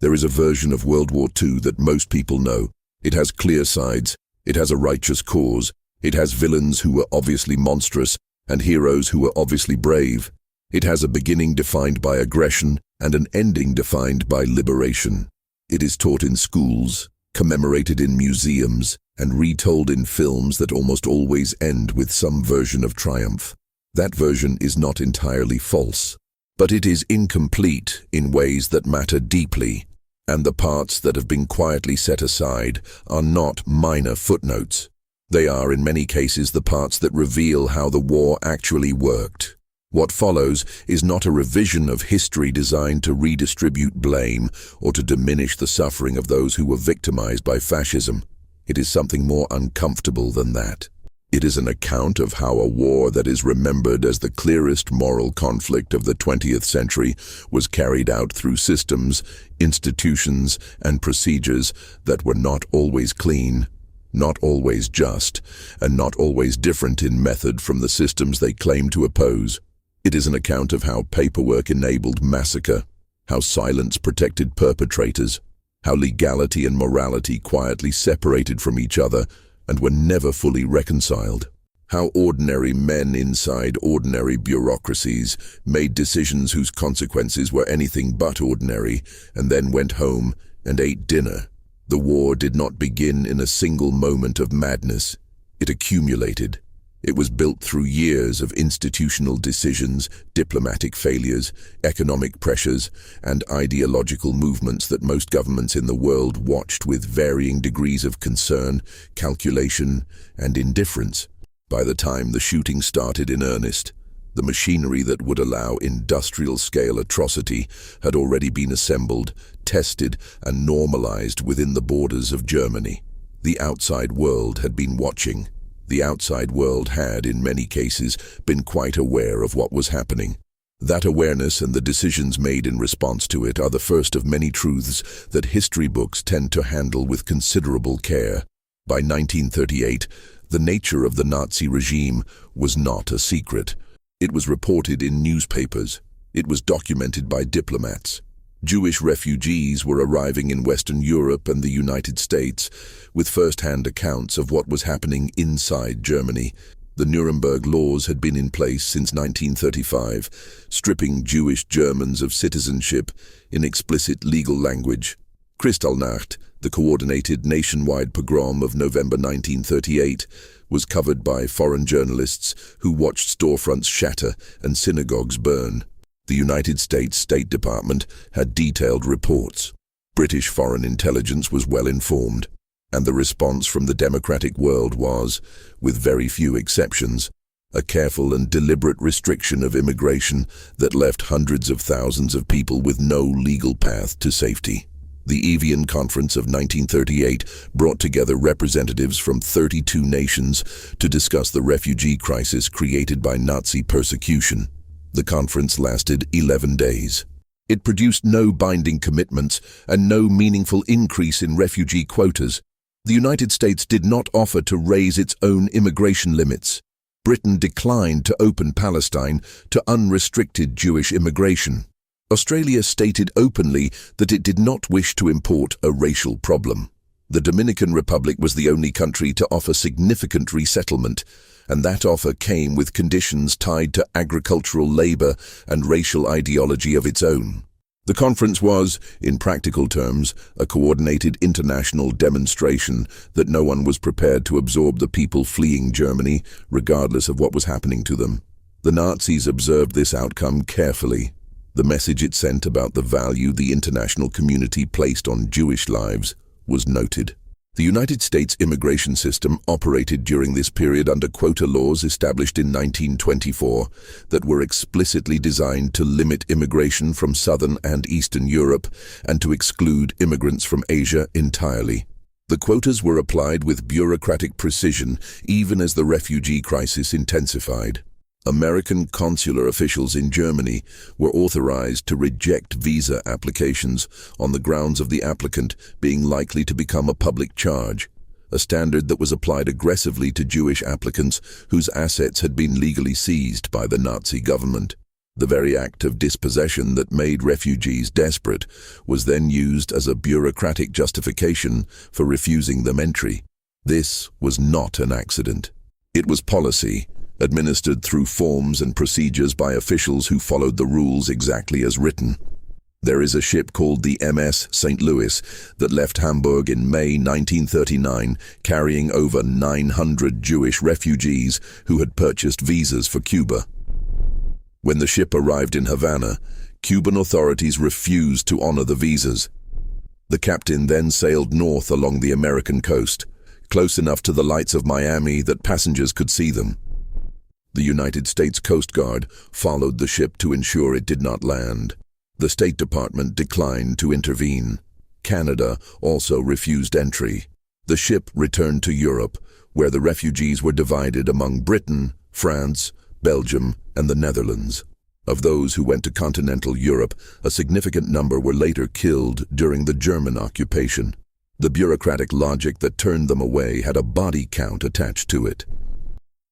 There is a version of World War II that most people know. It has clear sides, it has a righteous cause, it has villains who were obviously monstrous and heroes who were obviously brave. It has a beginning defined by aggression and an ending defined by liberation. It is taught in schools, commemorated in museums, and retold in films that almost always end with some version of triumph. That version is not entirely false, but it is incomplete in ways that matter deeply, and the parts that have been quietly set aside are not minor footnotes. They are, in many cases, the parts that reveal how the war actually worked. What follows is not a revision of history designed to redistribute blame or to diminish the suffering of those who were victimized by fascism. It is something more uncomfortable than that. It is an account of how a war that is remembered as the clearest moral conflict of the 20th century was carried out through systems, institutions, and procedures that were not always clean, not always just, and not always different in method from the systems they claim to oppose. It is an account of how paperwork enabled massacre, how silence protected perpetrators, how legality and morality quietly separated from each other and were never fully reconciled, how ordinary men inside ordinary bureaucracies made decisions whose consequences were anything but ordinary and then went home and ate dinner. The war did not begin in a single moment of madness. It accumulated. It was built through years of institutional decisions, diplomatic failures, economic pressures, and ideological movements that most governments in the world watched with varying degrees of concern, calculation, and indifference. By the time the shooting started in earnest, the machinery that would allow industrial-scale atrocity had already been assembled, tested, and normalized within the borders of Germany. The outside world had been watching. The outside world had, in many cases, been quite aware of what was happening. That awareness and the decisions made in response to it are the first of many truths that history books tend to handle with considerable care. By 1938, the nature of the Nazi regime was not a secret. It was reported in newspapers. It was documented by diplomats. Jewish refugees were arriving in Western Europe and the United States with first-hand accounts of what was happening inside Germany. The Nuremberg laws had been in place since 1935, stripping Jewish Germans of citizenship in explicit legal language. Kristallnacht, the coordinated nationwide pogrom of November 1938, was covered by foreign journalists who watched storefronts shatter and synagogues burn. The United States State Department had detailed reports. British foreign intelligence was well informed, and the response from the democratic world was, with very few exceptions, a careful and deliberate restriction of immigration that left hundreds of thousands of people with no legal path to safety. The Evian Conference of 1938 brought together representatives from 32 nations to discuss the refugee crisis created by Nazi persecution. The conference lasted 11 days. It produced no binding commitments and no meaningful increase in refugee quotas. The United States did not offer to raise its own immigration limits. Britain declined to open Palestine to unrestricted Jewish immigration. Australia stated openly that it did not wish to import a racial problem. The Dominican Republic was the only country to offer significant resettlement, and that offer came with conditions tied to agricultural labor and racial ideology of its own. The conference was, in practical terms, a coordinated international demonstration that no one was prepared to absorb the people fleeing Germany, regardless of what was happening to them. The Nazis observed this outcome carefully. The message it sent about the value the international community placed on Jewish lives was noted. The United States immigration system operated during this period under quota laws established in 1924 that were explicitly designed to limit immigration from Southern and Eastern Europe and to exclude immigrants from Asia entirely. The quotas were applied with bureaucratic precision even as the refugee crisis intensified. American consular officials in Germany were authorized to reject visa applications on the grounds of the applicant being likely to become a public charge, a standard that was applied aggressively to Jewish applicants whose assets had been legally seized by the Nazi government. The very act of dispossession that made refugees desperate was then used as a bureaucratic justification for refusing them entry. This was not an accident. It was policy, administered through forms and procedures by officials who followed the rules exactly as written. There is a ship called the MS St. Louis that left Hamburg in May 1939, carrying over 900 Jewish refugees who had purchased visas for Cuba. When the ship arrived in Havana, Cuban authorities refused to honor the visas. The captain then sailed north along the American coast, close enough to the lights of Miami that passengers could see them. The United States Coast Guard followed the ship to ensure it did not land. The State Department declined to intervene. Canada also refused entry. The ship returned to Europe, where the refugees were divided among Britain, France, Belgium, and the Netherlands. Of those who went to continental Europe, a significant number were later killed during the German occupation. The bureaucratic logic that turned them away had a body count attached to it.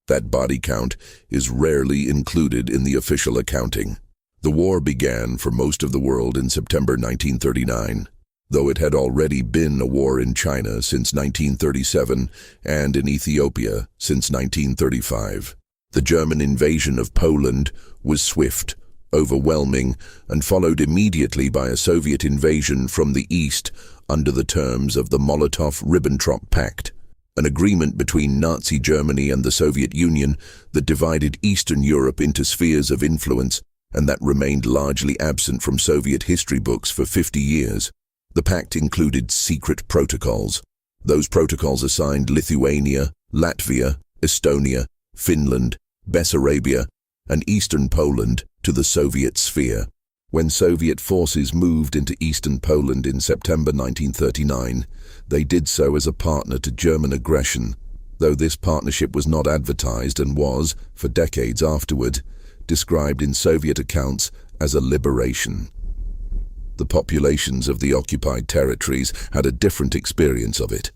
That body count is rarely included in the official accounting. The war began for most of the world in September 1939, though it had already been a war in China since 1937 and in Ethiopia since 1935. The German invasion of Poland was swift, overwhelming, and followed immediately by a Soviet invasion from the east under the terms of the Molotov-Ribbentrop Pact, an agreement between Nazi Germany and the Soviet Union that divided Eastern Europe into spheres of influence and that remained largely absent from Soviet history books for 50 years. The pact included secret protocols. Those protocols assigned Lithuania, Latvia, Estonia, Finland, Bessarabia, and eastern Poland to the Soviet sphere. When Soviet forces moved into eastern Poland in September 1939, they did so as a partner to German aggression, though this partnership was not advertised and was, for decades afterward, described in Soviet accounts as a liberation. The populations of the occupied territories had a different experience of it.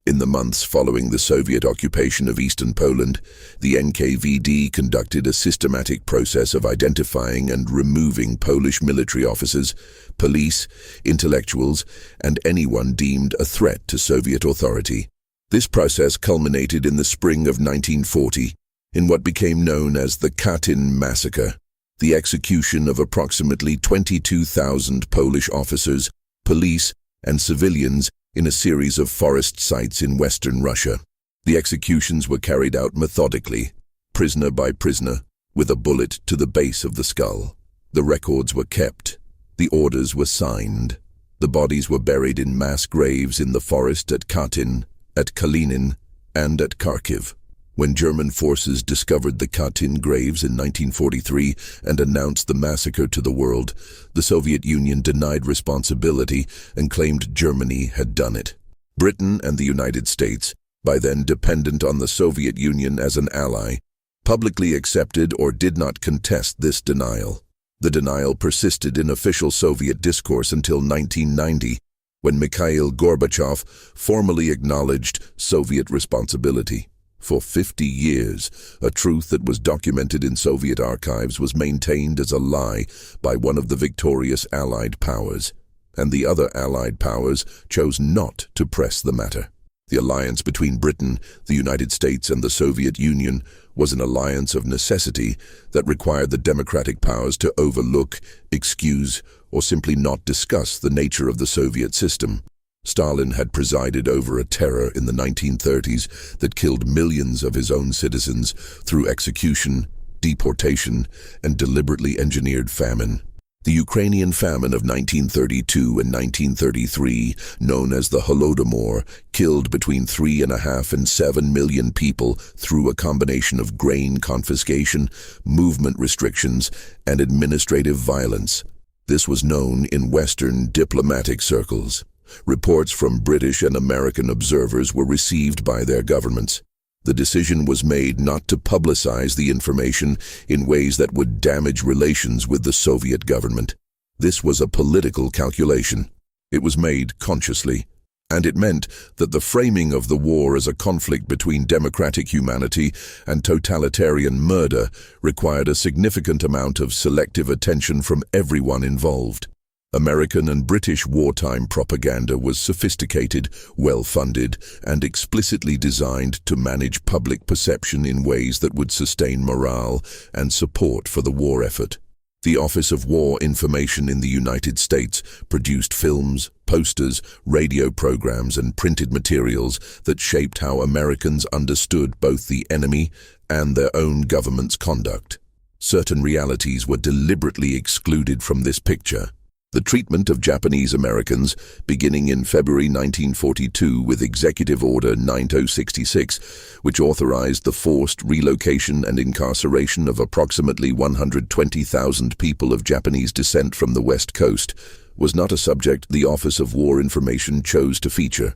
In the months following the Soviet occupation of eastern Poland, the NKVD conducted a systematic process of identifying and removing Polish military officers, police, intellectuals, and anyone deemed a threat to Soviet authority. This process culminated in the spring of 1940 in what became known as the Katyn massacre, the execution of approximately 22,000 Polish officers, police, and civilians in a series of forest sites in western Russia. The executions were carried out methodically, prisoner by prisoner, with a bullet to the base of the skull. The records were kept. The orders were signed. The bodies were buried in mass graves in the forest at Katyn, at Kalinin, and at Kharkiv. When German forces discovered the Katyn graves in 1943 and announced the massacre to the world, the Soviet Union denied responsibility and claimed Germany had done it. Britain and the United States, by then dependent on the Soviet Union as an ally, publicly accepted or did not contest this denial. The denial persisted in official Soviet discourse until 1990, when Mikhail Gorbachev formally acknowledged Soviet responsibility. For 50 years, a truth that was documented in Soviet archives was maintained as a lie by one of the victorious Allied powers, and the other Allied powers chose not to press the matter. The alliance between Britain, the United States, and the Soviet Union was an alliance of necessity that required the democratic powers to overlook, excuse, or simply not discuss the nature of the Soviet system. Stalin had presided over a terror in the 1930s that killed millions of his own citizens through execution, deportation, and deliberately engineered famine. The Ukrainian famine of 1932 and 1933, known as the Holodomor, killed between 3.5 and 7 million people through a combination of grain confiscation, movement restrictions, and administrative violence. This was known in Western diplomatic circles. Reports from British and American observers were received by their governments. The decision was made not to publicize the information in ways that would damage relations with the Soviet government. This was a political calculation. It was made consciously. And it meant that the framing of the war as a conflict between democratic humanity and totalitarian murder required a significant amount of selective attention from everyone involved. American and British wartime propaganda was sophisticated, well-funded, and explicitly designed to manage public perception in ways that would sustain morale and support for the war effort. The Office of War Information in the United States produced films, posters, radio programs, and printed materials that shaped how Americans understood both the enemy and their own government's conduct. Certain realities were deliberately excluded from this picture. The treatment of Japanese Americans, beginning in February 1942 with Executive Order 9066, which authorized the forced relocation and incarceration of approximately 120,000 people of Japanese descent from the West Coast, was not a subject the Office of War Information chose to feature.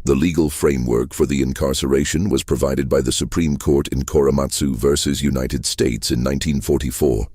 The legal framework for the incarceration was provided by the Supreme Court in Korematsu v. United States in 1944.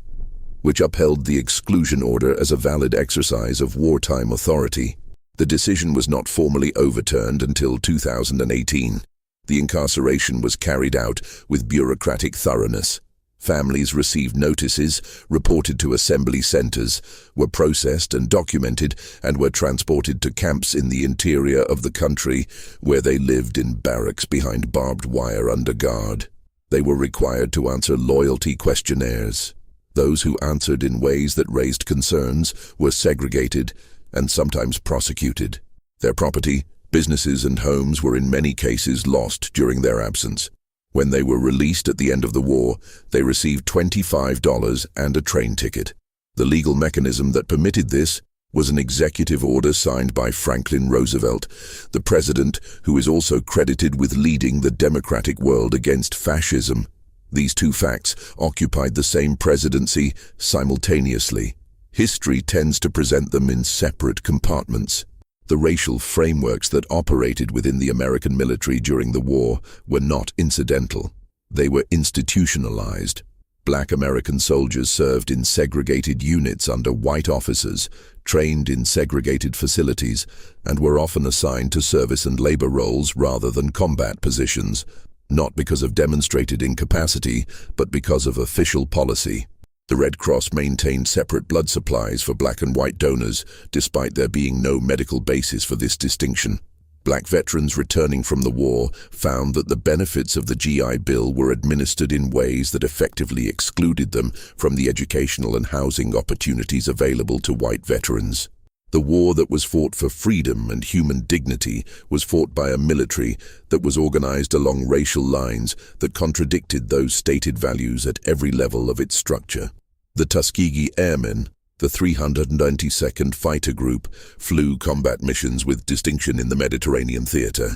Which upheld the exclusion order as a valid exercise of wartime authority. The decision was not formally overturned until 2018. The incarceration was carried out with bureaucratic thoroughness. Families received notices, reported to assembly centers, were processed and documented, and were transported to camps in the interior of the country, where they lived in barracks behind barbed wire under guard. They were required to answer loyalty questionnaires. Those who answered in ways that raised concerns were segregated and sometimes prosecuted. Their property, businesses, and homes were in many cases lost during their absence. When they were released at the end of the war, they received $25 and a train ticket. The legal mechanism that permitted this was an executive order signed by Franklin Roosevelt, the president who is also credited with leading the democratic world against fascism. These two facts occupied the same presidency simultaneously. History tends to present them in separate compartments. The racial frameworks that operated within the American military during the war were not incidental. They were institutionalized. Black American soldiers served in segregated units under white officers, trained in segregated facilities, and were often assigned to service and labor roles rather than combat positions. Not because of demonstrated incapacity, but because of official policy. The Red Cross maintained separate blood supplies for black and white donors, despite there being no medical basis for this distinction. Black veterans returning from the war found that the benefits of the GI Bill were administered in ways that effectively excluded them from the educational and housing opportunities available to white veterans. The war that was fought for freedom and human dignity was fought by a military that was organized along racial lines that contradicted those stated values at every level of its structure. The Tuskegee Airmen, the 392nd Fighter Group, flew combat missions with distinction in the Mediterranean theater.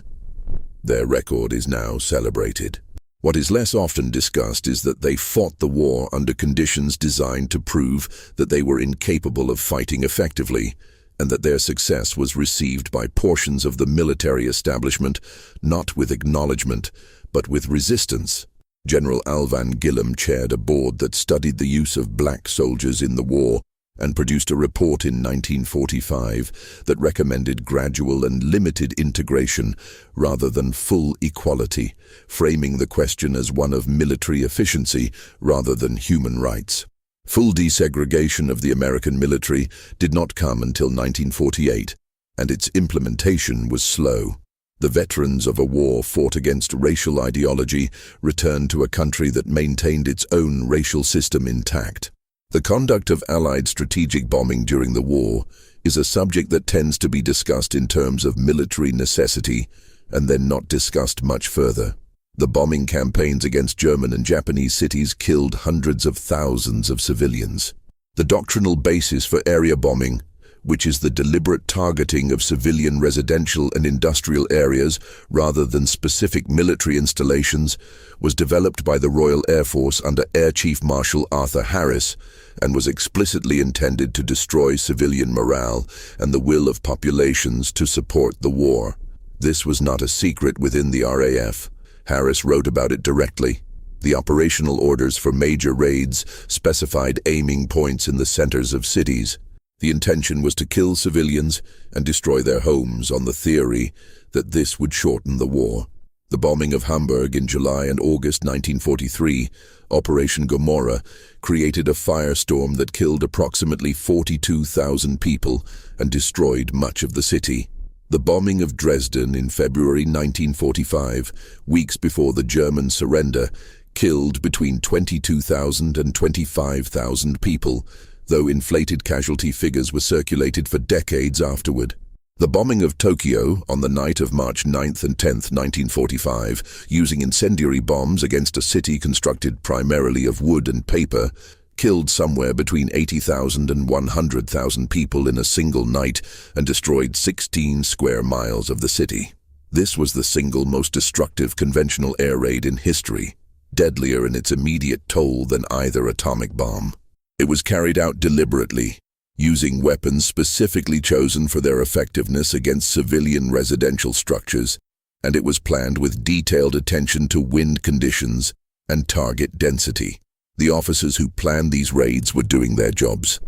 Their record is now celebrated. What is less often discussed is that they fought the war under conditions designed to prove that they were incapable of fighting effectively, and that their success was received by portions of the military establishment not with acknowledgement, but with resistance. General Alvan Gillum chaired a board that studied the use of black soldiers in the war and produced a report in 1945 that recommended gradual and limited integration rather than full equality, framing the question as one of military efficiency rather than human rights. Full desegregation of the American military did not come until 1948, and its implementation was slow. The veterans of a war fought against racial ideology returned to a country that maintained its own racial system intact. The conduct of Allied strategic bombing during the war is a subject that tends to be discussed in terms of military necessity and then not discussed much further. The bombing campaigns against German and Japanese cities killed hundreds of thousands of civilians. The doctrinal basis for area bombing, which is the deliberate targeting of civilian residential and industrial areas rather than specific military installations, was developed by the Royal Air Force under Air Chief Marshal Arthur Harris and was explicitly intended to destroy civilian morale and the will of populations to support the war. This was not a secret within the RAF. Harris wrote about it directly. The operational orders for major raids specified aiming points in the centers of cities. The intention was to kill civilians and destroy their homes on the theory that this would shorten the war. The bombing of Hamburg in July and August 1943, Operation Gomorrah, created a firestorm that killed approximately 42,000 people and destroyed much of the city. The bombing of Dresden in February 1945, weeks before the German surrender, killed between 22,000 and 25,000 people, though inflated casualty figures were circulated for decades afterward. The bombing of Tokyo on the night of March 9th and 10th, 1945, using incendiary bombs against a city constructed primarily of wood and paper, killed somewhere between 80,000 and 100,000 people in a single night and destroyed 16 square miles of the city. This was the single most destructive conventional air raid in history, deadlier in its immediate toll than either atomic bomb. It was carried out deliberately, using weapons specifically chosen for their effectiveness against civilian residential structures, and it was planned with detailed attention to wind conditions and target density. The officers who planned these raids were doing their jobs.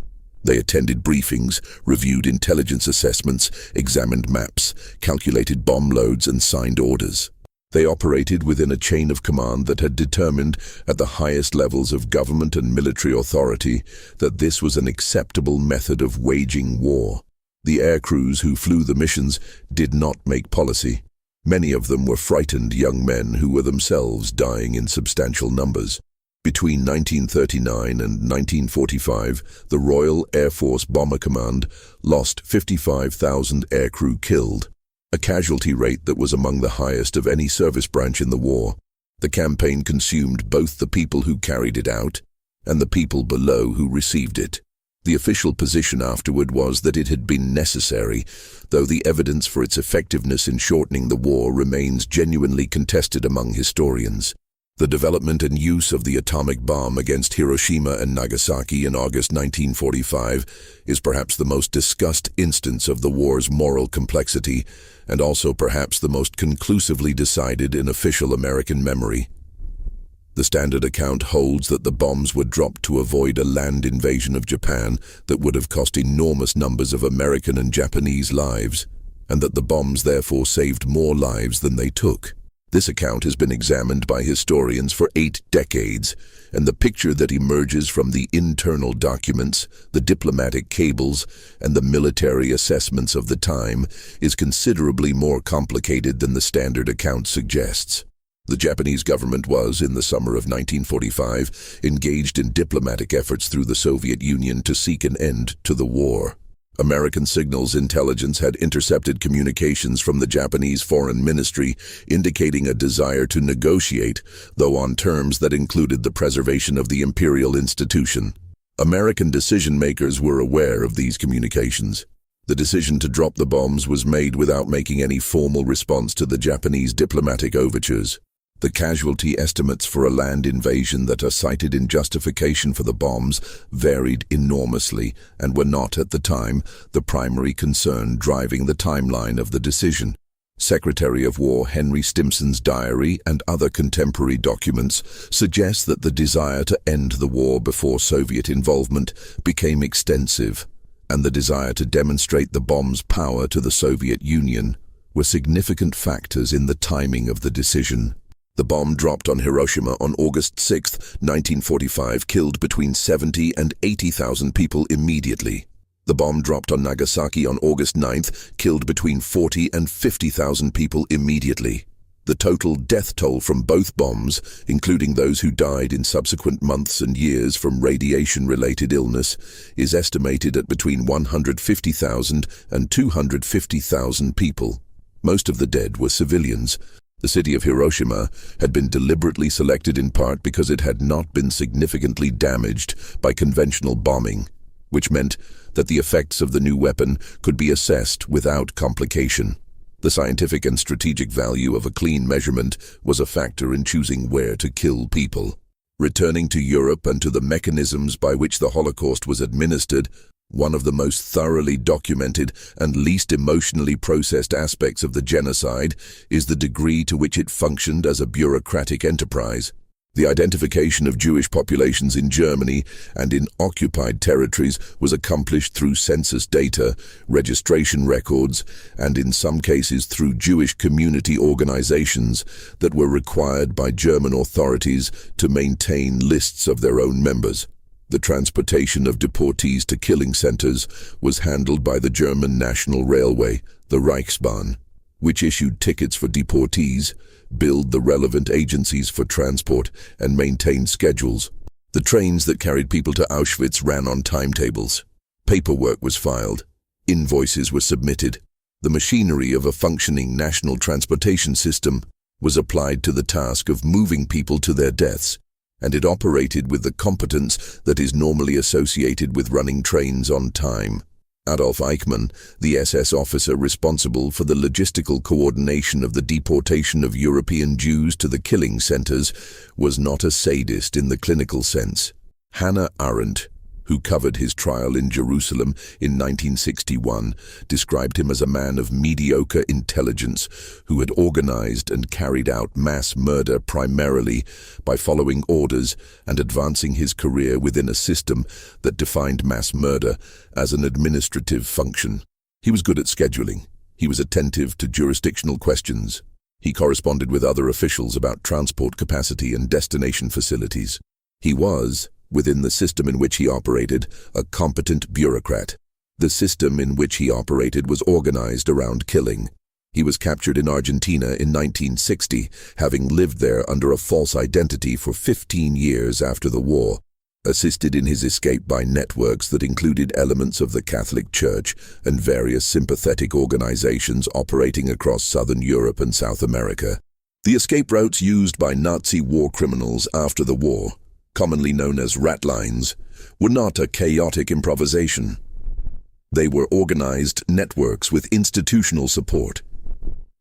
They attended briefings, reviewed intelligence assessments, examined maps, calculated bomb loads, and signed orders. They operated within a chain of command that had determined, at the highest levels of government and military authority, that this was an acceptable method of waging war. The air crews who flew the missions did not make policy. Many of them were frightened young men who were themselves dying in substantial numbers. Between 1939 and 1945, the Royal Air Force Bomber Command lost 55,000 aircrew killed, a casualty rate that was among the highest of any service branch in the war. The campaign consumed both the people who carried it out and the people below who received it. The official position afterward was that it had been necessary, though the evidence for its effectiveness in shortening the war remains genuinely contested among historians. The development and use of the atomic bomb against Hiroshima and Nagasaki in August 1945 is perhaps the most discussed instance of the war's moral complexity, and also perhaps the most conclusively decided in official American memory. The standard account holds that the bombs were dropped to avoid a land invasion of Japan that would have cost enormous numbers of American and Japanese lives, and that the bombs therefore saved more lives than they took. This account has been examined by historians for 8 decades, and the picture that emerges from the internal documents, the diplomatic cables, and the military assessments of the time is considerably more complicated than the standard account suggests. The Japanese government was, in the summer of 1945, engaged in diplomatic efforts through the Soviet Union to seek an end to the war. American signals intelligence had intercepted communications from the Japanese Foreign Ministry indicating a desire to negotiate, though on terms that included the preservation of the imperial institution. American decision-makers were aware of these communications. The decision to drop the bombs was made without making any formal response to the Japanese diplomatic overtures. The casualty estimates for a land invasion that are cited in justification for the bombs varied enormously and were not, at the time, the primary concern driving the timeline of the decision. Secretary of War Henry Stimson's diary and other contemporary documents suggest that the desire to end the war before Soviet involvement became extensive, and the desire to demonstrate the bomb's power to the Soviet Union were significant factors in the timing of the decision. The bomb dropped on Hiroshima on August 6, 1945, killed between 70 and 80,000 people immediately. The bomb dropped on Nagasaki on August 9th, killed between 40 and 50,000 people immediately. The total death toll from both bombs, including those who died in subsequent months and years from radiation-related illness, is estimated at between 150,000 and 250,000 people. Most of the dead were civilians. The city of Hiroshima had been deliberately selected in part because it had not been significantly damaged by conventional bombing, which meant that the effects of the new weapon could be assessed without complication. The scientific and strategic value of a clean measurement was a factor in choosing where to kill people. Returning to Europe and to the mechanisms by which the Holocaust was administered, one of the most thoroughly documented and least emotionally processed aspects of the genocide is the degree to which it functioned as a bureaucratic enterprise. The identification of Jewish populations in Germany and in occupied territories was accomplished through census data, registration records, and in some cases through Jewish community organizations that were required by German authorities to maintain lists of their own members. The transportation of deportees to killing centers was handled by the German National Railway, the Reichsbahn, which issued tickets for deportees, billed the relevant agencies for transport, and maintained schedules. The trains that carried people to Auschwitz ran on timetables. Paperwork was filed. Invoices were submitted. The machinery of a functioning national transportation system was applied to the task of moving people to their deaths, and it operated with the competence that is normally associated with running trains on time. Adolf Eichmann, the SS officer responsible for the logistical coordination of the deportation of European Jews to the killing centers, was not a sadist in the clinical sense. Hannah Arendt, who covered his trial in Jerusalem in 1961, described him as a man of mediocre intelligence who had organized and carried out mass murder primarily by following orders and advancing his career within a system that defined mass murder as an administrative function. He was good at scheduling. He was attentive to jurisdictional questions. He corresponded with other officials about transport capacity and destination facilities. He was, within the system in which he operated, a competent bureaucrat. The system in which he operated was organized around killing. He was captured in Argentina in 1960, having lived there under a false identity for 15 years after the war, assisted in his escape by networks that included elements of the Catholic Church and various sympathetic organizations operating across Southern Europe and South America. The escape routes used by Nazi war criminals after the war, commonly known as rat lines, were not a chaotic improvisation. They were organized networks with institutional support.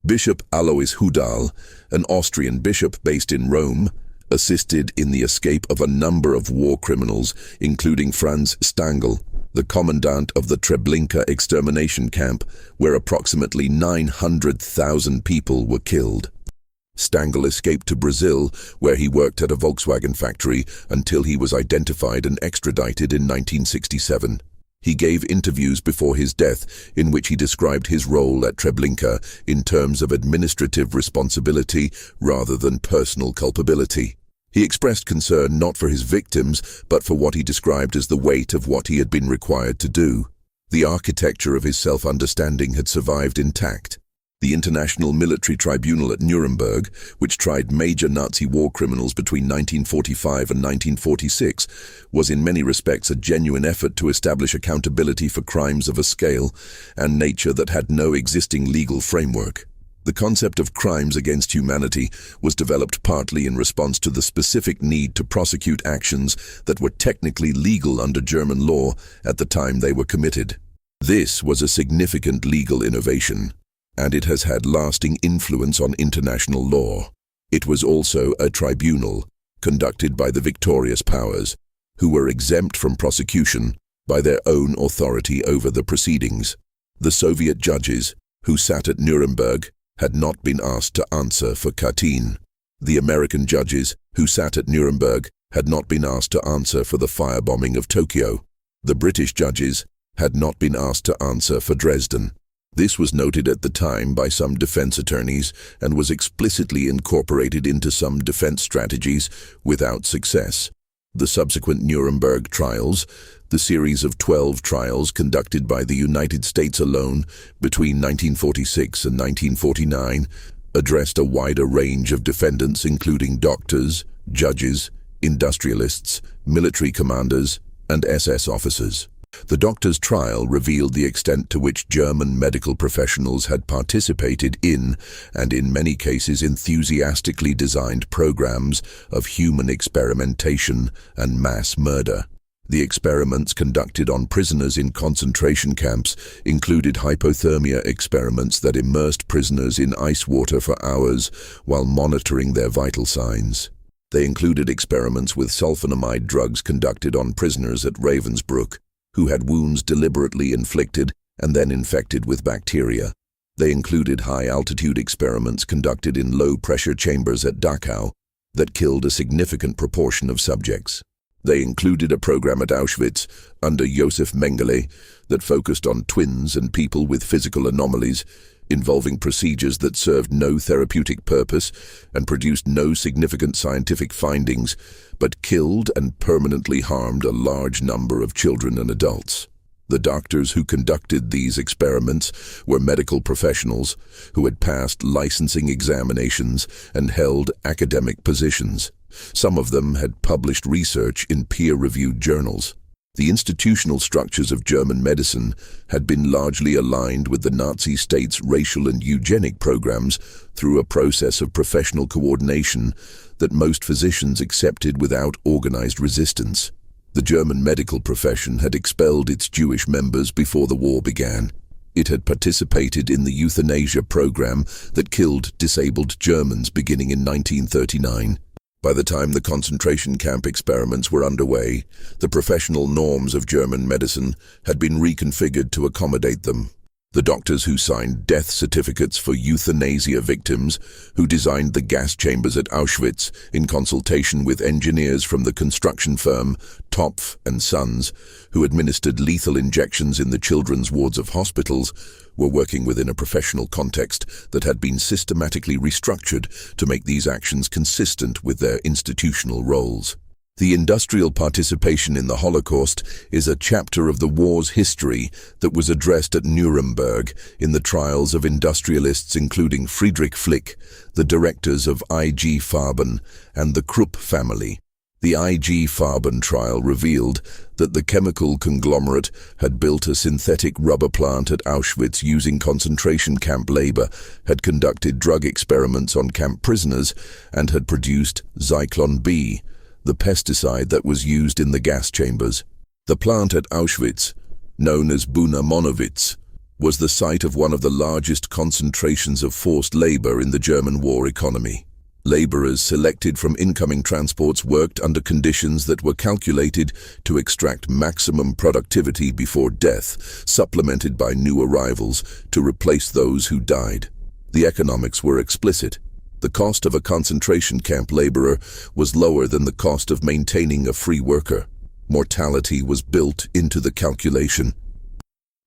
Bishop Alois Hudal, an Austrian bishop based in Rome, assisted in the escape of a number of war criminals, including Franz Stangl, the commandant of the Treblinka extermination camp, where approximately 900,000 people were killed. Stangl escaped to Brazil, where he worked at a Volkswagen factory until he was identified and extradited in 1967. He gave interviews before his death in which he described his role at Treblinka in terms of administrative responsibility rather than personal culpability. He expressed concern not for his victims, but for what he described as the weight of what he had been required to do. The architecture of his self-understanding had survived intact. The International Military Tribunal at Nuremberg, which tried major Nazi war criminals between 1945 and 1946, was in many respects a genuine effort to establish accountability for crimes of a scale and nature that had no existing legal framework. The concept of crimes against humanity was developed partly in response to the specific need to prosecute actions that were technically legal under German law at the time they were committed. This was a significant legal innovation, and it has had lasting influence on international law. It was also a tribunal conducted by the victorious powers, who were exempt from prosecution by their own authority over the proceedings. The Soviet judges, who sat at Nuremberg, had not been asked to answer for Katyn. The American judges, who sat at Nuremberg, had not been asked to answer for the firebombing of Tokyo. The British judges had not been asked to answer for Dresden. This was noted at the time by some defense attorneys and was explicitly incorporated into some defense strategies without success. The subsequent Nuremberg trials, the series of 12 trials conducted by the United States alone between 1946 and 1949, addressed a wider range of defendants including doctors, judges, industrialists, military commanders, and SS officers. The doctors' trial revealed the extent to which German medical professionals had participated in, and in many cases enthusiastically designed programs of human experimentation and mass murder. The experiments conducted on prisoners in concentration camps included hypothermia experiments that immersed prisoners in ice water for hours while monitoring their vital signs. They included experiments with sulfonamide drugs conducted on prisoners at Ravensbrück, who had wounds deliberately inflicted and then infected with bacteria. They included high-altitude experiments conducted in low-pressure chambers at Dachau, that killed a significant proportion of subjects. They included a program at Auschwitz under Josef Mengele that focused on twins and people with physical anomalies, involving procedures that served no therapeutic purpose and produced no significant scientific findings, but killed and permanently harmed a large number of children and adults. The doctors who conducted these experiments were medical professionals who had passed licensing examinations and held academic positions. Some of them had published research in peer-reviewed journals. The institutional structures of German medicine had been largely aligned with the Nazi state's racial and eugenic programs through a process of professional coordination that most physicians accepted without organized resistance. The German medical profession had expelled its Jewish members before the war began. It had participated in the euthanasia program that killed disabled Germans beginning in 1939. By the time the concentration camp experiments were underway, the professional norms of German medicine had been reconfigured to accommodate them. The doctors who signed death certificates for euthanasia victims, who designed the gas chambers at Auschwitz in consultation with engineers from the construction firm Topf and Sons, who administered lethal injections in the children's wards of hospitals, were working within a professional context that had been systematically restructured to make these actions consistent with their institutional roles. The industrial participation in the Holocaust is a chapter of the war's history that was addressed at Nuremberg in the trials of industrialists including Friedrich Flick, the directors of IG Farben, and the Krupp family. The IG Farben trial revealed that the chemical conglomerate had built a synthetic rubber plant at Auschwitz using concentration camp labor, had conducted drug experiments on camp prisoners, and had produced Zyklon B, the pesticide that was used in the gas chambers. The plant at Auschwitz, known as Buna Monowitz, was the site of one of the largest concentrations of forced labor in the German war economy. Laborers selected from incoming transports worked under conditions that were calculated to extract maximum productivity before death, supplemented by new arrivals to replace those who died. The economics were explicit. The cost of a concentration camp laborer was lower than the cost of maintaining a free worker. Mortality was built into the calculation.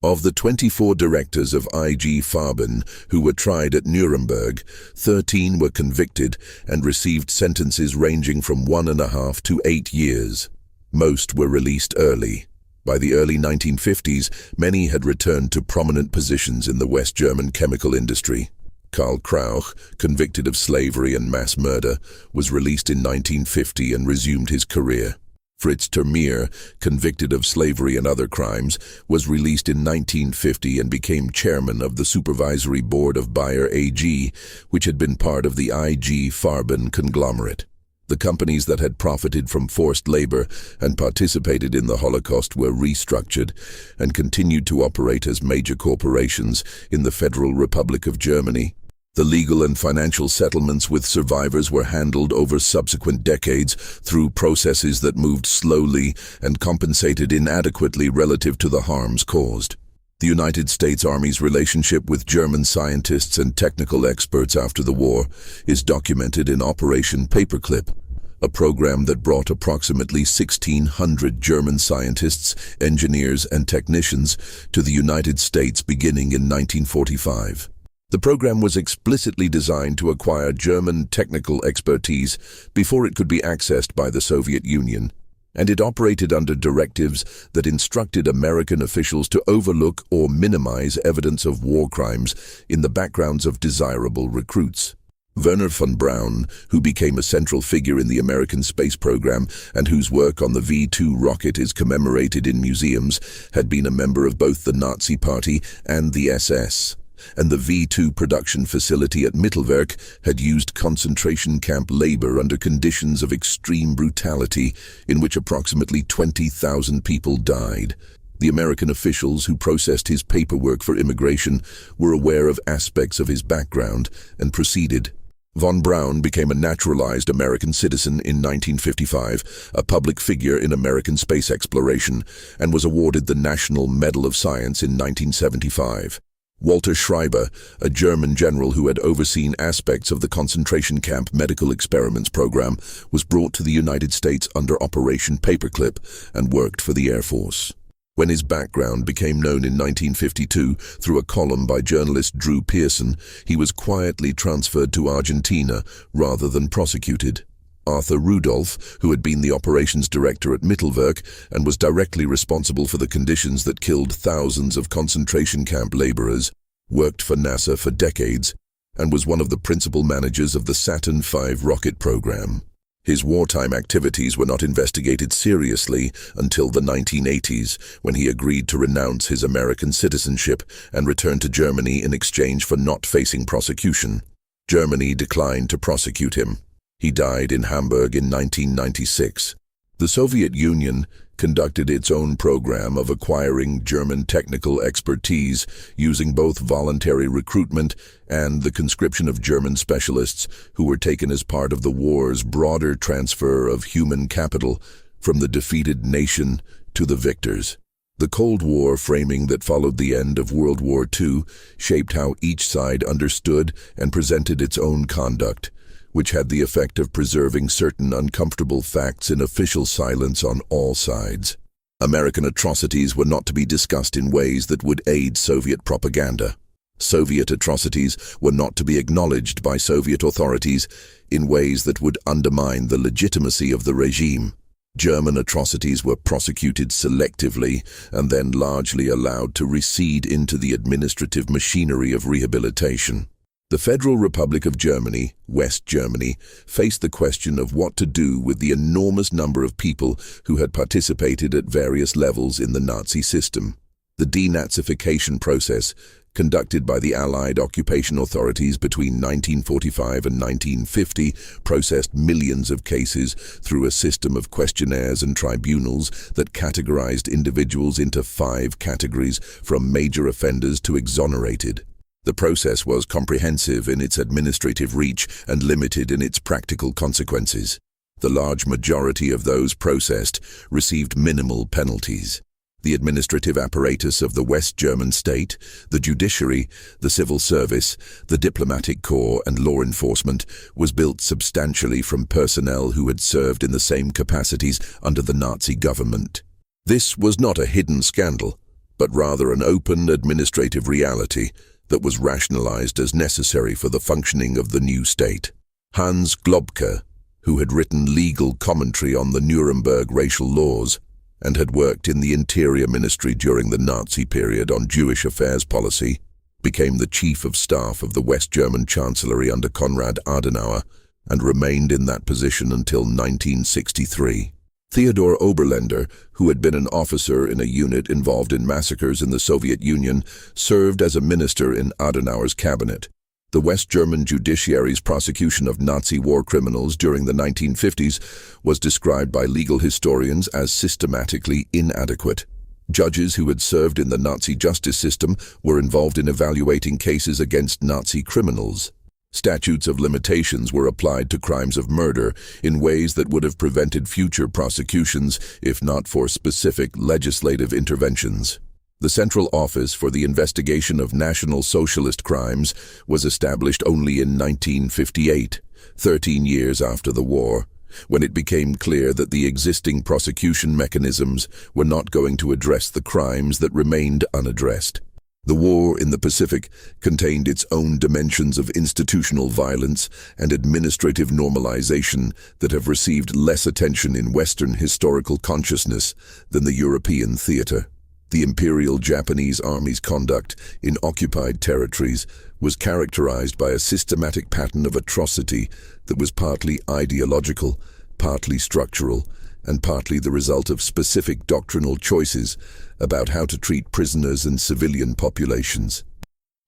Of the 24 directors of IG Farben who were tried at Nuremberg, 13 were convicted and received sentences ranging from 1.5 to 8 years. Most were released early. By the early 1950s, many had returned to prominent positions in the West German chemical industry. Karl Krauch, convicted of slavery and mass murder, was released in 1950 and resumed his career. Fritz Termeer, convicted of slavery and other crimes, was released in 1950 and became chairman of the supervisory board of Bayer AG, which had been part of the IG Farben conglomerate. The companies that had profited from forced labor and participated in the Holocaust were restructured and continued to operate as major corporations in the Federal Republic of Germany. The legal and financial settlements with survivors were handled over subsequent decades through processes that moved slowly and compensated inadequately relative to the harms caused. The United States Army's relationship with German scientists and technical experts after the war is documented in Operation Paperclip, a program that brought approximately 1,600 German scientists, engineers, and technicians to the United States beginning in 1945. The program was explicitly designed to acquire German technical expertise before it could be accessed by the Soviet Union, and it operated under directives that instructed American officials to overlook or minimize evidence of war crimes in the backgrounds of desirable recruits. Wernher von Braun, who became a central figure in the American space program and whose work on the V-2 rocket is commemorated in museums, had been a member of both the Nazi Party and the SS. And the V-2 production facility at Mittelwerk had used concentration camp labor under conditions of extreme brutality in which approximately 20,000 people died. The American officials who processed his paperwork for immigration were aware of aspects of his background and proceeded. Von Braun became a naturalized American citizen in 1955, a public figure in American space exploration, and was awarded the National Medal of Science in 1975. Walter Schreiber, a German general who had overseen aspects of the concentration camp medical experiments program, was brought to the United States under Operation Paperclip and worked for the Air Force. When his background became known in 1952 through a column by journalist Drew Pearson, he was quietly transferred to Argentina rather than prosecuted. Arthur Rudolph, who had been the operations director at Mittelwerk and was directly responsible for the conditions that killed thousands of concentration camp laborers, worked for NASA for decades and was one of the principal managers of the Saturn V rocket program. His wartime activities were not investigated seriously until the 1980s, when he agreed to renounce his American citizenship and return to Germany in exchange for not facing prosecution. Germany declined to prosecute him. He died in Hamburg in 1996. The Soviet Union conducted its own program of acquiring German technical expertise using both voluntary recruitment and the conscription of German specialists who were taken as part of the war's broader transfer of human capital from the defeated nation to the victors. The Cold War framing that followed the end of World War II shaped how each side understood and presented its own conduct, which had the effect of preserving certain uncomfortable facts in official silence on all sides. American atrocities were not to be discussed in ways that would aid Soviet propaganda. Soviet atrocities were not to be acknowledged by Soviet authorities in ways that would undermine the legitimacy of the regime. German atrocities were prosecuted selectively and then largely allowed to recede into the administrative machinery of rehabilitation. The Federal Republic of Germany, West Germany, faced the question of what to do with the enormous number of people who had participated at various levels in the Nazi system. The denazification process, conducted by the Allied occupation authorities between 1945 and 1950, processed millions of cases through a system of questionnaires and tribunals that categorized individuals into 5 categories, from major offenders to exonerated. The process was comprehensive in its administrative reach and limited in its practical consequences. The large majority of those processed received minimal penalties. The administrative apparatus of the West German state, the judiciary, the civil service, the diplomatic corps and law enforcement was built substantially from personnel who had served in the same capacities under the Nazi government. This was not a hidden scandal, but rather an open administrative reality that was rationalized as necessary for the functioning of the new state. Hans Globke, who had written legal commentary on the Nuremberg racial laws and had worked in the Interior Ministry during the Nazi period on Jewish affairs policy, became the chief of staff of the West German Chancellery under Konrad Adenauer and remained in that position until 1963. Theodor Oberländer, who had been an officer in a unit involved in massacres in the Soviet Union, served as a minister in Adenauer's cabinet. The West German judiciary's prosecution of Nazi war criminals during the 1950s was described by legal historians as systematically inadequate. Judges who had served in the Nazi justice system were involved in evaluating cases against Nazi criminals. Statutes of limitations were applied to crimes of murder in ways that would have prevented future prosecutions if not for specific legislative interventions. The Central Office for the Investigation of National Socialist Crimes was established only in 1958, 13 years after the war, when it became clear that the existing prosecution mechanisms were not going to address the crimes that remained unaddressed. The war in the Pacific contained its own dimensions of institutional violence and administrative normalization that have received less attention in Western historical consciousness than the European theater. The Imperial Japanese Army's conduct in occupied territories was characterized by a systematic pattern of atrocity that was partly ideological, partly structural, and partly the result of specific doctrinal choices about how to treat prisoners and civilian populations.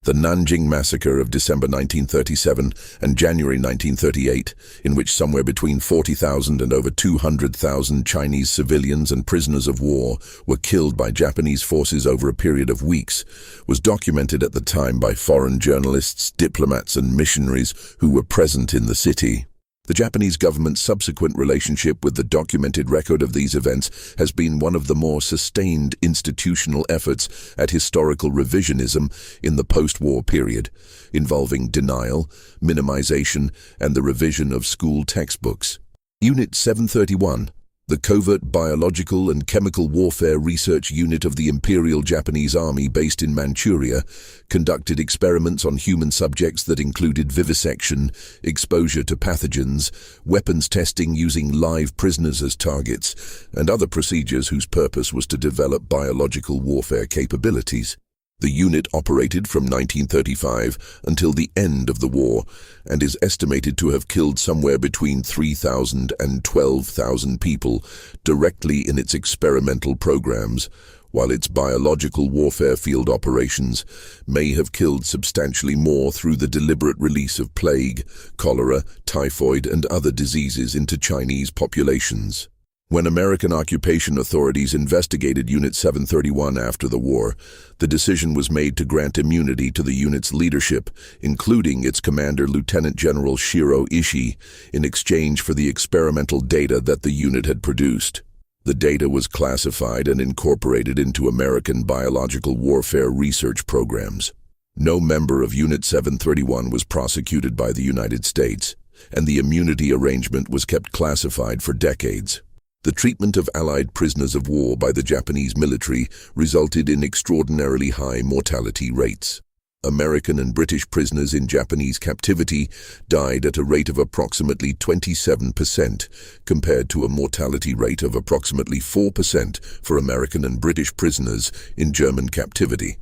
The Nanjing Massacre of December 1937 and January 1938, in which somewhere between 40,000 and over 200,000 Chinese civilians and prisoners of war were killed by Japanese forces over a period of weeks, was documented at the time by foreign journalists, diplomats, and missionaries who were present in the city. The Japanese government's subsequent relationship with the documented record of these events has been one of the more sustained institutional efforts at historical revisionism in the post-war period, involving denial, minimization, and the revision of school textbooks. Unit 731, the Covert Biological and Chemical Warfare Research Unit of the Imperial Japanese Army based in Manchuria, conducted experiments on human subjects that included vivisection, exposure to pathogens, weapons testing using live prisoners as targets, and other procedures whose purpose was to develop biological warfare capabilities. The unit operated from 1935 until the end of the war and is estimated to have killed somewhere between 3,000 and 12,000 people directly in its experimental programs, while its biological warfare field operations may have killed substantially more through the deliberate release of plague, cholera, typhoid, and other diseases into Chinese populations. When American occupation authorities investigated Unit 731 after the war, the decision was made to grant immunity to the unit's leadership, including its commander Lieutenant General Shiro Ishii, in exchange for the experimental data that the unit had produced. The data was classified and incorporated into American biological warfare research programs. No member of Unit 731 was prosecuted by the United States, and the immunity arrangement was kept classified for decades. The treatment of Allied prisoners of war by the Japanese military resulted in extraordinarily high mortality rates. American and British prisoners in Japanese captivity died at a rate of approximately 27%, compared to a mortality rate of approximately 4% for American and British prisoners in German captivity.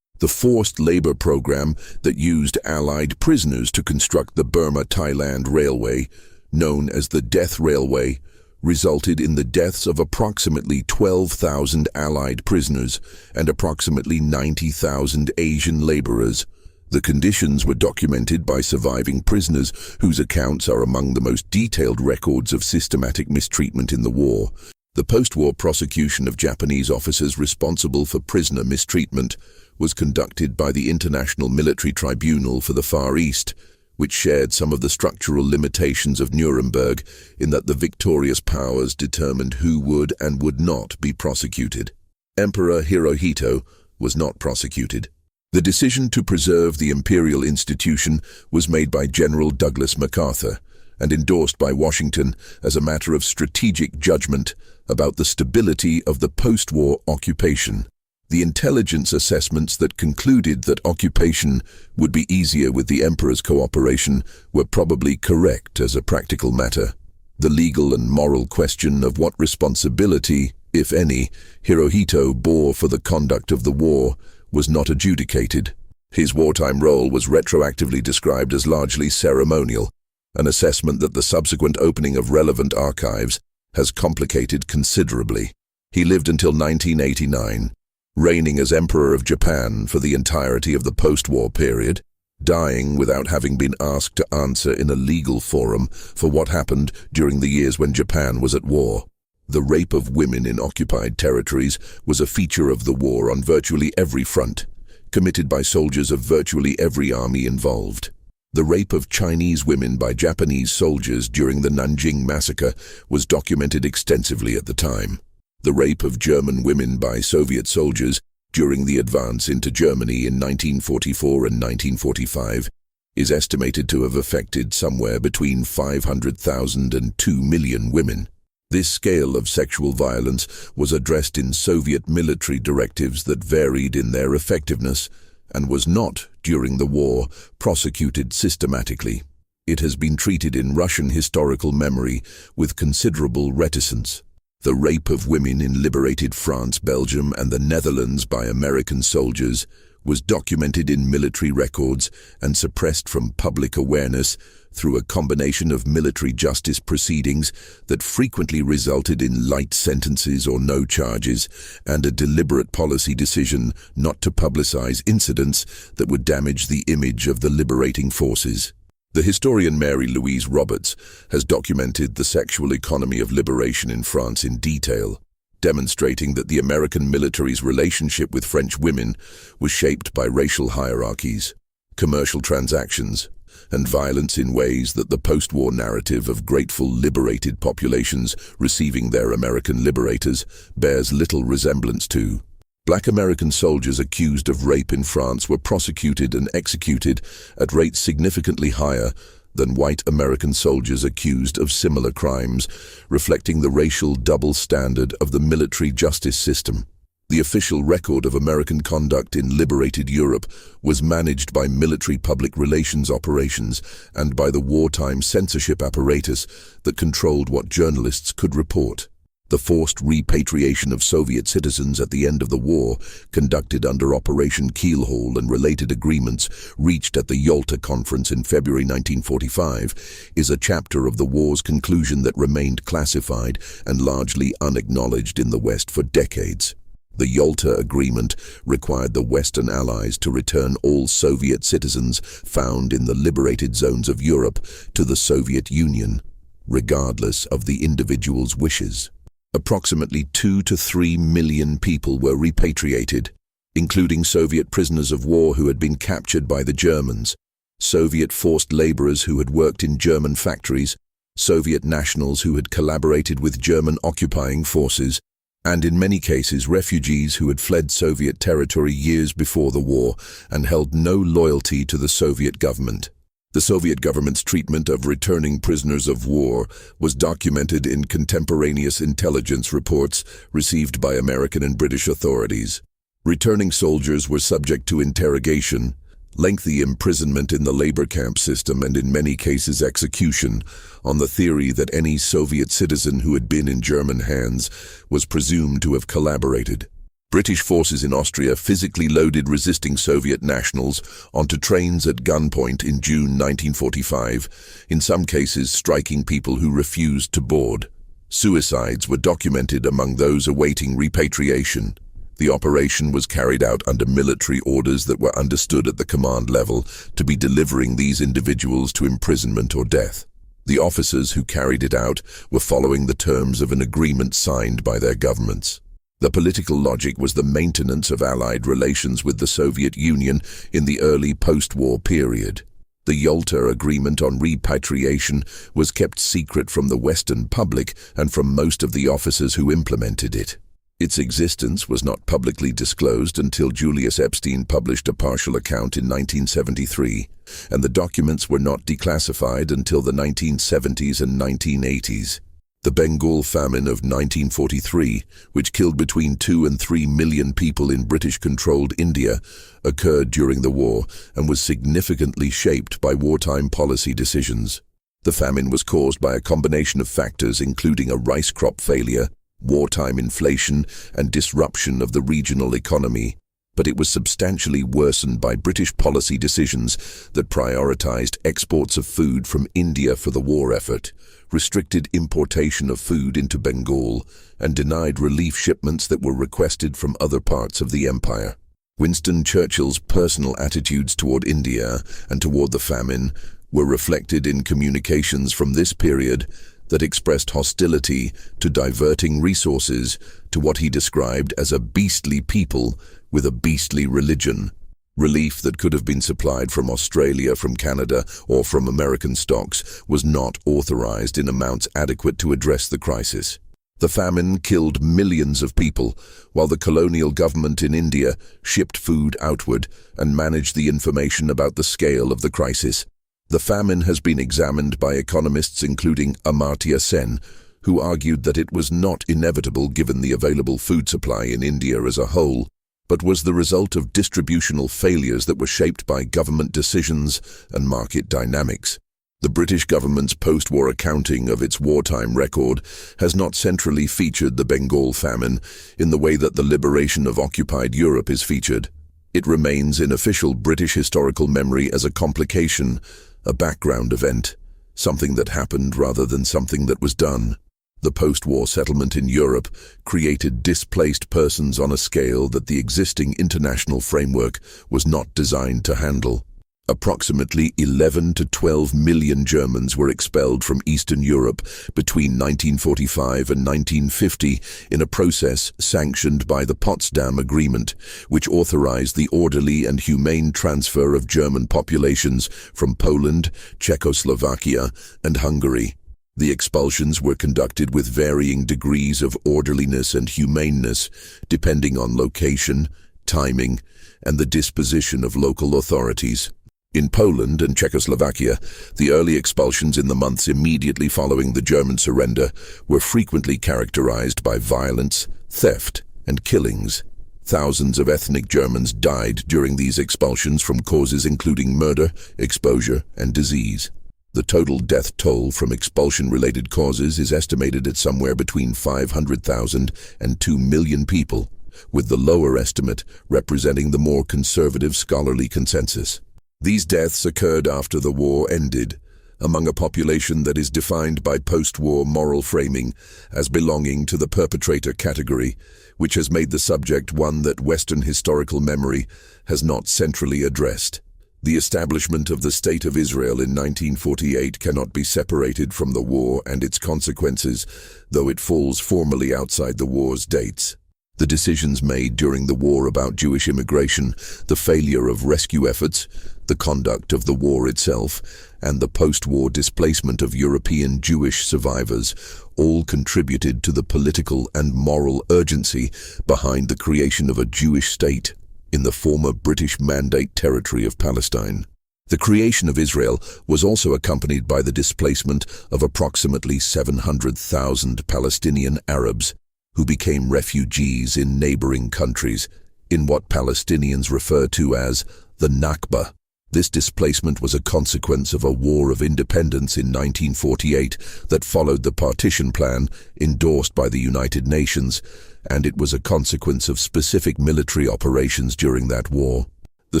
The forced labor program that used Allied prisoners to construct the Burma-Thailand Railway, known as the Death Railway, resulted in the deaths of approximately 12,000 Allied prisoners and approximately 90,000 Asian laborers. The conditions were documented by surviving prisoners whose accounts are among the most detailed records of systematic mistreatment in the war. The post-war prosecution of Japanese officers responsible for prisoner mistreatment was conducted by the International Military Tribunal for the Far East, which shared some of the structural limitations of Nuremberg in that the victorious powers determined who would and would not be prosecuted. Emperor Hirohito was not prosecuted. The decision to preserve the imperial institution was made by General Douglas MacArthur and endorsed by Washington as a matter of strategic judgment about the stability of the post-war occupation. The intelligence assessments that concluded that occupation would be easier with the emperor's cooperation were probably correct as a practical matter. The legal and moral question of what responsibility, if any, Hirohito bore for the conduct of the war was not adjudicated. His wartime role was retroactively described as largely ceremonial, an assessment that the subsequent opening of relevant archives has complicated considerably. He lived until 1989. Reigning as Emperor of Japan for the entirety of the post-war period, dying without having been asked to answer in a legal forum for what happened during the years when Japan was at war. The rape of women in occupied territories was a feature of the war on virtually every front, committed by soldiers of virtually every army involved. The rape of Chinese women by Japanese soldiers during the Nanjing Massacre was documented extensively at the time. The rape of German women by Soviet soldiers during the advance into Germany in 1944 and 1945 is estimated to have affected somewhere between 500,000 and 2 million women. This scale of sexual violence was addressed in Soviet military directives that varied in their effectiveness and was not, during the war, prosecuted systematically. It has been treated in Russian historical memory with considerable reticence. The rape of women in liberated France, Belgium, and the Netherlands by American soldiers was documented in military records and suppressed from public awareness through a combination of military justice proceedings that frequently resulted in light sentences or no charges, and a deliberate policy decision not to publicize incidents that would damage the image of the liberating forces. The historian Mary Louise Roberts has documented the sexual economy of liberation in France in detail, demonstrating that the American military's relationship with French women was shaped by racial hierarchies, commercial transactions, and violence in ways that the post-war narrative of grateful liberated populations receiving their American liberators bears little resemblance to. Black American soldiers accused of rape in France were prosecuted and executed at rates significantly higher than white American soldiers accused of similar crimes, reflecting the racial double standard of the military justice system. The official record of American conduct in liberated Europe was managed by military public relations operations and by the wartime censorship apparatus that controlled what journalists could report. The forced repatriation of Soviet citizens at the end of the war, conducted under Operation Keelhaul and related agreements reached at the Yalta Conference in February 1945, is a chapter of the war's conclusion that remained classified and largely unacknowledged in the West for decades. The Yalta Agreement required the Western Allies to return all Soviet citizens found in the liberated zones of Europe to the Soviet Union, regardless of the individual's wishes. Approximately 2 to 3 million people were repatriated, including Soviet prisoners of war who had been captured by the Germans, Soviet forced laborers who had worked in German factories, Soviet nationals who had collaborated with German occupying forces, and in many cases refugees who had fled Soviet territory years before the war and held no loyalty to the Soviet government. The Soviet government's treatment of returning prisoners of war was documented in contemporaneous intelligence reports received by American and British authorities. Returning soldiers were subject to interrogation, lengthy imprisonment in the labor camp system, and in many cases execution, on the theory that any Soviet citizen who had been in German hands was presumed to have collaborated. British forces in Austria physically loaded resisting Soviet nationals onto trains at gunpoint in June 1945, in some cases striking people who refused to board. Suicides were documented among those awaiting repatriation. The operation was carried out under military orders that were understood at the command level to be delivering these individuals to imprisonment or death. The officers who carried it out were following the terms of an agreement signed by their governments. The political logic was the maintenance of Allied relations with the Soviet Union in the early post-war period. The Yalta Agreement on repatriation was kept secret from the Western public and from most of the officers who implemented it. Its existence was not publicly disclosed until Julius Epstein published a partial account in 1973, and the documents were not declassified until the 1970s and 1980s. The Bengal famine of 1943, which killed between 2 and 3 million people in British-controlled India, occurred during the war and was significantly shaped by wartime policy decisions. The famine was caused by a combination of factors including a rice crop failure, wartime inflation, and disruption of the regional economy, but it was substantially worsened by British policy decisions that prioritized exports of food from India for the war effort, restricted importation of food into Bengal, and denied relief shipments that were requested from other parts of the empire. Winston Churchill's personal attitudes toward India and toward the famine were reflected in communications from this period that expressed hostility to diverting resources to what he described as a beastly people with a beastly religion. Relief that could have been supplied from Australia, from Canada, or from American stocks was not authorized in amounts adequate to address the crisis. The famine killed millions of people, while the colonial government in India shipped food outward and managed the information about the scale of the crisis. The famine has been examined by economists including Amartya Sen, who argued that it was not inevitable given the available food supply in India as a whole, but was the result of distributional failures that were shaped by government decisions and market dynamics. The British government's post-war accounting of its wartime record has not centrally featured the Bengal famine in the way that the liberation of occupied Europe is featured. It remains in official British historical memory as a complication, a background event, something that happened rather than something that was done. The post-war settlement in Europe created displaced persons on a scale that the existing international framework was not designed to handle. Approximately 11 to 12 million Germans were expelled from Eastern Europe between 1945 and 1950 in a process sanctioned by the Potsdam Agreement, which authorized the orderly and humane transfer of German populations from Poland, Czechoslovakia, and Hungary. The expulsions were conducted with varying degrees of orderliness and humaneness, depending on location, timing, and the disposition of local authorities. In Poland and Czechoslovakia, the early expulsions in the months immediately following the German surrender were frequently characterized by violence, theft, and killings. Thousands of ethnic Germans died during these expulsions from causes including murder, exposure, and disease. The total death toll from expulsion-related causes is estimated at somewhere between 500,000 and 2 million people, with the lower estimate representing the more conservative scholarly consensus. These deaths occurred after the war ended, among a population that is defined by post-war moral framing as belonging to the perpetrator category, which has made the subject one that Western historical memory has not centrally addressed. The establishment of the State of Israel in 1948 cannot be separated from the war and its consequences, though it falls formally outside the war's dates. The decisions made during the war about Jewish immigration, the failure of rescue efforts, the conduct of the war itself, and the post-war displacement of European Jewish survivors all contributed to the political and moral urgency behind the creation of a Jewish state in the former British Mandate territory of Palestine. The creation of Israel was also accompanied by the displacement of approximately 700,000 Palestinian Arabs who became refugees in neighboring countries, in what Palestinians refer to as the Nakba. This displacement was a consequence of a war of independence in 1948 that followed the partition plan endorsed by the United Nations, and it was a consequence of specific military operations during that war. The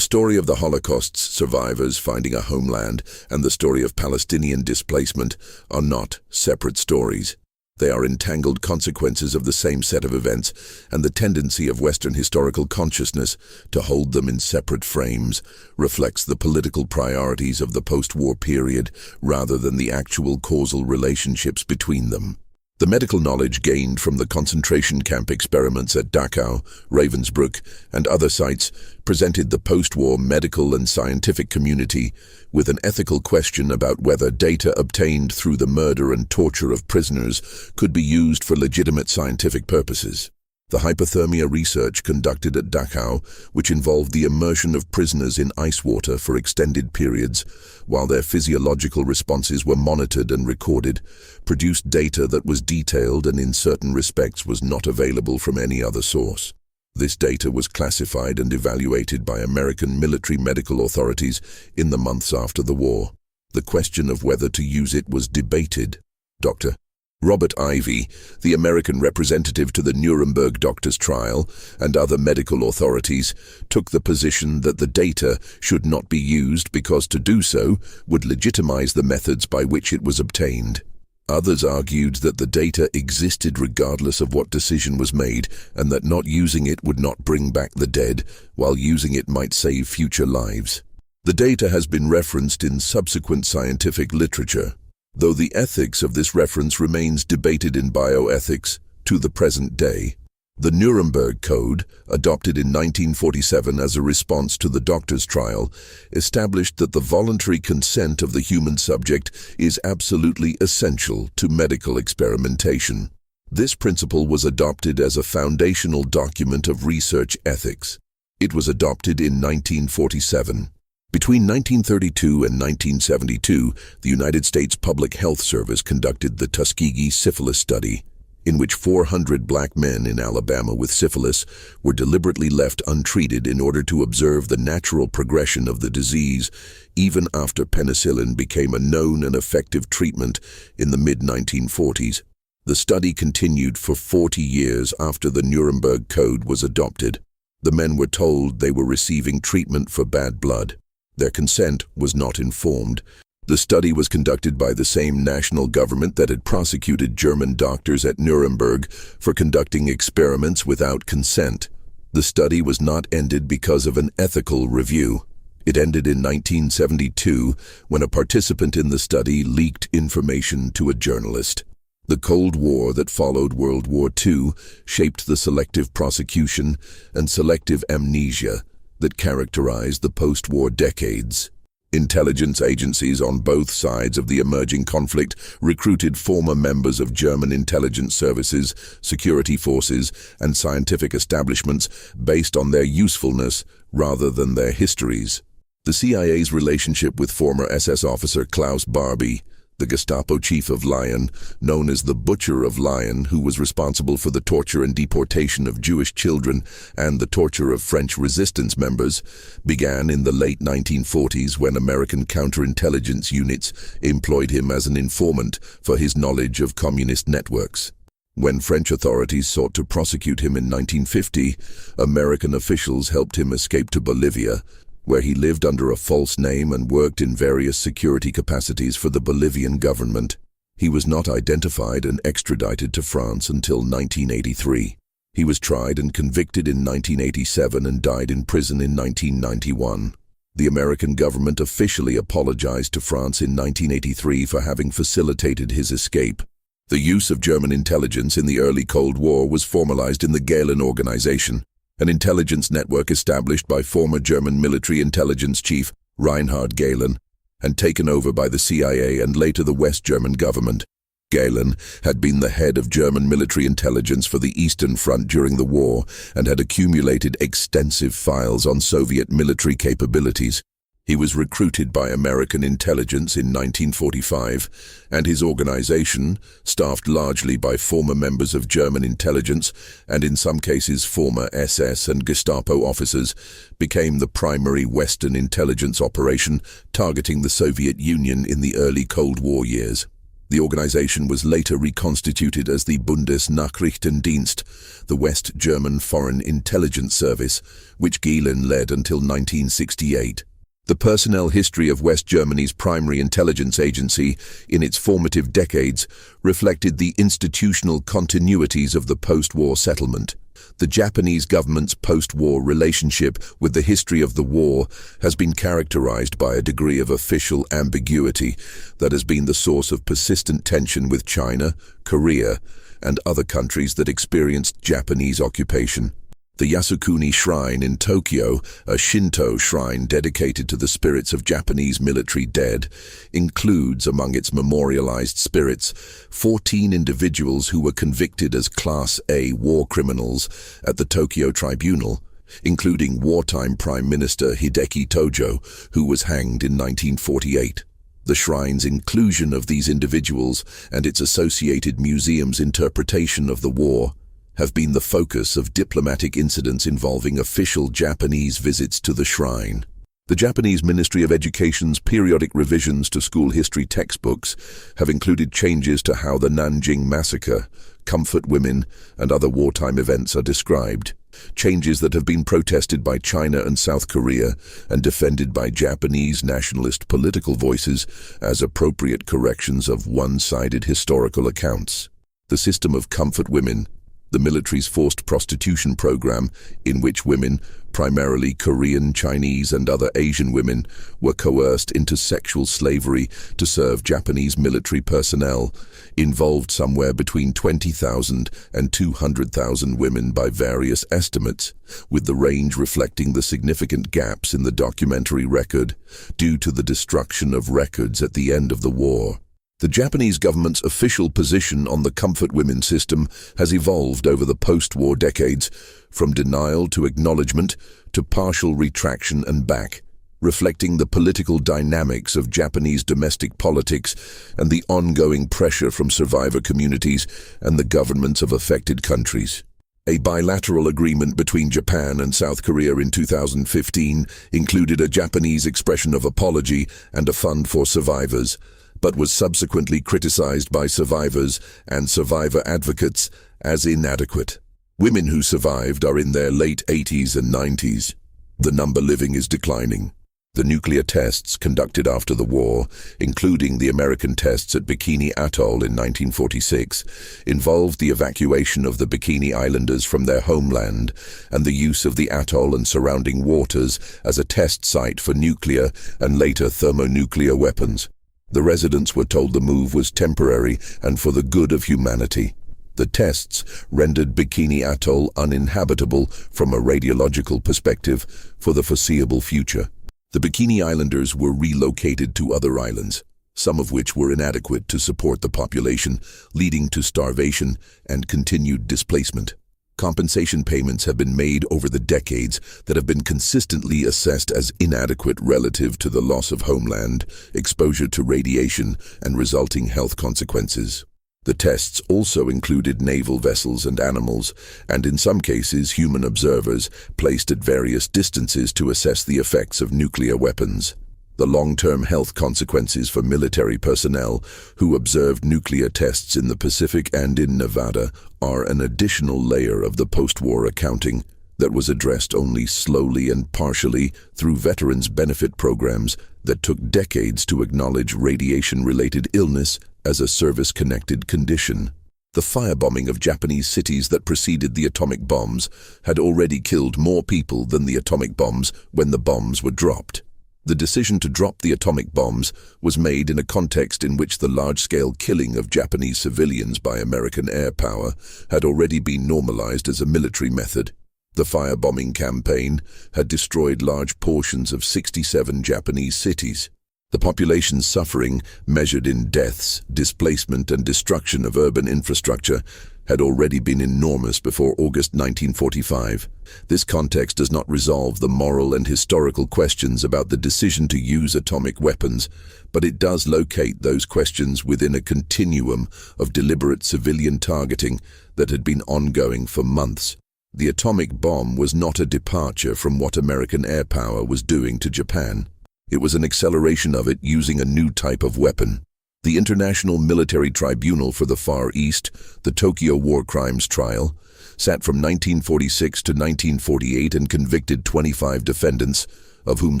story of the Holocaust's survivors finding a homeland and the story of Palestinian displacement are not separate stories. They are entangled consequences of the same set of events, and the tendency of Western historical consciousness to hold them in separate frames reflects the political priorities of the post-war period rather than the actual causal relationships between them. The medical knowledge gained from the concentration camp experiments at Dachau, Ravensbrück, and other sites presented the post-war medical and scientific community with an ethical question about whether data obtained through the murder and torture of prisoners could be used for legitimate scientific purposes. The hypothermia research conducted at Dachau, which involved the immersion of prisoners in ice water for extended periods, while their physiological responses were monitored and recorded, produced data that was detailed and in certain respects was not available from any other source. This data was classified and evaluated by American military medical authorities in the months after the war. The question of whether to use it was debated. Dr. Robert Ivy, the American representative to the Nuremberg doctors' trial, and other medical authorities, took the position that the data should not be used because to do so would legitimize the methods by which it was obtained. Others argued that the data existed regardless of what decision was made, and that not using it would not bring back the dead, while using it might save future lives. The data has been referenced in subsequent scientific literature, though the ethics of this reference remains debated in bioethics to the present day. The Nuremberg Code, adopted in 1947 as a response to the doctor's trial, established that the voluntary consent of the human subject is absolutely essential to medical experimentation. This principle was adopted as a foundational document of research ethics. It was adopted in 1947. Between 1932 and 1972, the United States Public Health Service conducted the Tuskegee syphilis study, in which 400 black men in Alabama with syphilis were deliberately left untreated in order to observe the natural progression of the disease, even after penicillin became a known and effective treatment in the mid-1940s. The study continued for 40 years after the Nuremberg Code was adopted. The men were told they were receiving treatment for bad blood. Their consent was not informed. The study was conducted by the same national government that had prosecuted German doctors at Nuremberg for conducting experiments without consent. The study was not ended because of an ethical review. It ended in 1972 when a participant in the study leaked information to a journalist. The Cold War that followed World War II shaped the selective prosecution and selective amnesia that characterized the post-war decades. Intelligence agencies on both sides of the emerging conflict recruited former members of German intelligence services, security forces, and scientific establishments based on their usefulness rather than their histories. The CIA's relationship with former SS officer Klaus Barbie, the Gestapo chief of Lyon, known as the Butcher of Lyon, who was responsible for the torture and deportation of Jewish children and the torture of French resistance members, began in the late 1940s when American counterintelligence units employed him as an informant for his knowledge of communist networks. When French authorities sought to prosecute him in 1950, American officials helped him escape to Bolivia, where he lived under a false name and worked in various security capacities for the Bolivian government. He was not identified and extradited to France until 1983. He was tried and convicted in 1987 and died in prison in 1991. The American government officially apologized to France in 1983 for having facilitated his escape. The use of German intelligence in the early Cold War was formalized in the Gehlen Organization, an intelligence network established by former German military intelligence chief Reinhard Gehlen and taken over by the CIA and later the West German government. Gehlen had been the head of German military intelligence for the Eastern Front during the war and had accumulated extensive files on Soviet military capabilities. He was recruited by American intelligence in 1945, and his organization, staffed largely by former members of German intelligence and in some cases former SS and Gestapo officers, became the primary Western intelligence operation targeting the Soviet Union in the early Cold War years. The organization was later reconstituted as the Bundesnachrichtendienst, the West German Foreign Intelligence Service, which Gehlen led until 1968. The personnel history of West Germany's primary intelligence agency in its formative decades reflected the institutional continuities of the post-war settlement. The Japanese government's post-war relationship with the history of the war has been characterized by a degree of official ambiguity that has been the source of persistent tension with China, Korea, and other countries that experienced Japanese occupation. The Yasukuni Shrine in Tokyo, a Shinto shrine dedicated to the spirits of Japanese military dead, includes among its memorialized spirits 14 individuals who were convicted as Class A war criminals at the Tokyo Tribunal, including wartime Prime Minister Hideki Tojo, who was hanged in 1948. The shrine's inclusion of these individuals and its associated museum's interpretation of the war have been the focus of diplomatic incidents involving official Japanese visits to the shrine. The Japanese Ministry of Education's periodic revisions to school history textbooks have included changes to how the Nanjing Massacre, comfort women, and other wartime events are described, changes that have been protested by China and South Korea and defended by Japanese nationalist political voices as appropriate corrections of one-sided historical accounts. The system of comfort women, the military's forced prostitution program, in which women, primarily Korean, Chinese, and other Asian women, were coerced into sexual slavery to serve Japanese military personnel, involved somewhere between 20,000 and 200,000 women by various estimates, with the range reflecting the significant gaps in the documentary record due to the destruction of records at the end of the war. The Japanese government's official position on the comfort women system has evolved over the post-war decades, from denial to acknowledgement to partial retraction and back, reflecting the political dynamics of Japanese domestic politics and the ongoing pressure from survivor communities and the governments of affected countries. A bilateral agreement between Japan and South Korea in 2015 included a Japanese expression of apology and a fund for survivors, but was subsequently criticized by survivors and survivor advocates as inadequate. Women who survived are in their late 80s and 90s. The number living is declining. The nuclear tests conducted after the war, including the American tests at Bikini Atoll in 1946, involved the evacuation of the Bikini Islanders from their homeland and the use of the atoll and surrounding waters as a test site for nuclear and later thermonuclear weapons. The residents were told the move was temporary and for the good of humanity. The tests rendered Bikini Atoll uninhabitable from a radiological perspective for the foreseeable future. The Bikini Islanders were relocated to other islands, some of which were inadequate to support the population, leading to starvation and continued displacement. Compensation payments have been made over the decades that have been consistently assessed as inadequate relative to the loss of homeland, exposure to radiation, and resulting health consequences. The tests also included naval vessels and animals, and in some cases human observers, placed at various distances to assess the effects of nuclear weapons. The long-term health consequences for military personnel who observed nuclear tests in the Pacific and in Nevada are an additional layer of the post-war accounting that was addressed only slowly and partially through veterans' benefit programs that took decades to acknowledge radiation-related illness as a service-connected condition. The firebombing of Japanese cities that preceded the atomic bombs had already killed more people than the atomic bombs when the bombs were dropped. The decision to drop the atomic bombs was made in a context in which the large-scale killing of Japanese civilians by American air power had already been normalized as a military method. The firebombing campaign had destroyed large portions of 67 Japanese cities. The population's suffering, measured in deaths, displacement, and destruction of urban infrastructure, had already been enormous before August 1945. This context does not resolve the moral and historical questions about the decision to use atomic weapons, but it does locate those questions within a continuum of deliberate civilian targeting that had been ongoing for months. The atomic bomb was not a departure from what American air power was doing to Japan. It was an acceleration of it using a new type of weapon. The International Military Tribunal for the Far East, the Tokyo War Crimes Trial, sat from 1946 to 1948 and convicted 25 defendants, of whom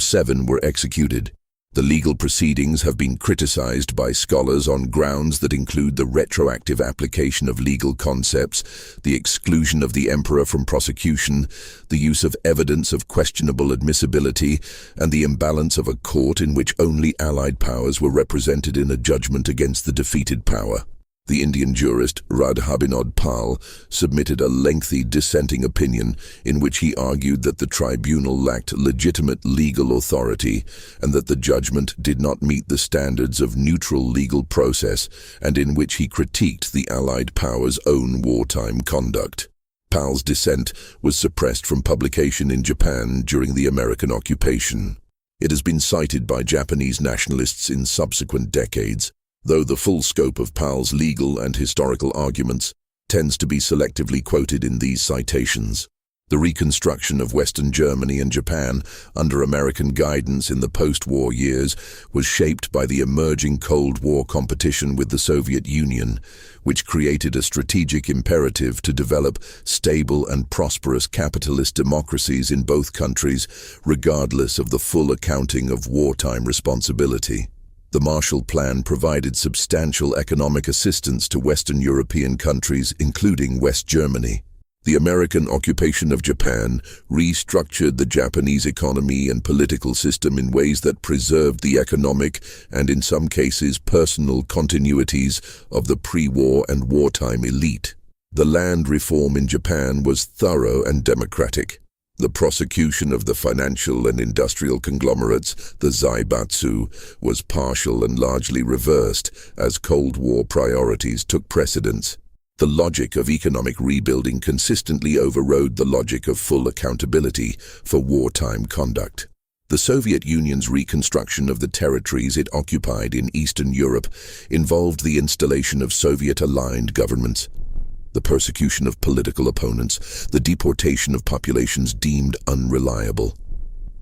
7 were executed. The legal proceedings have been criticized by scholars on grounds that include the retroactive application of legal concepts, the exclusion of the emperor from prosecution, the use of evidence of questionable admissibility, and the imbalance of a court in which only Allied powers were represented in a judgment against the defeated power. The Indian jurist Radhabinod Pal submitted a lengthy dissenting opinion in which he argued that the tribunal lacked legitimate legal authority and that the judgment did not meet the standards of neutral legal process, and in which he critiqued the Allied powers' own wartime conduct. Pal's dissent was suppressed from publication in Japan during the American occupation. It has been cited by Japanese nationalists in subsequent decades, though the full scope of Pal's legal and historical arguments tends to be selectively quoted in these citations. The reconstruction of Western Germany and Japan under American guidance in the post-war years was shaped by the emerging Cold War competition with the Soviet Union, which created a strategic imperative to develop stable and prosperous capitalist democracies in both countries, regardless of the full accounting of wartime responsibility. The Marshall Plan provided substantial economic assistance to Western European countries, including West Germany. The American occupation of Japan restructured the Japanese economy and political system in ways that preserved the economic and, in some cases, personal continuities of the pre-war and wartime elite. The land reform in Japan was thorough and democratic. The prosecution of the financial and industrial conglomerates, the zaibatsu, was partial and largely reversed as Cold War priorities took precedence. The logic of economic rebuilding consistently overrode the logic of full accountability for wartime conduct. The Soviet Union's reconstruction of the territories it occupied in Eastern Europe involved the installation of Soviet-aligned governments, the persecution of political opponents, the deportation of populations deemed unreliable,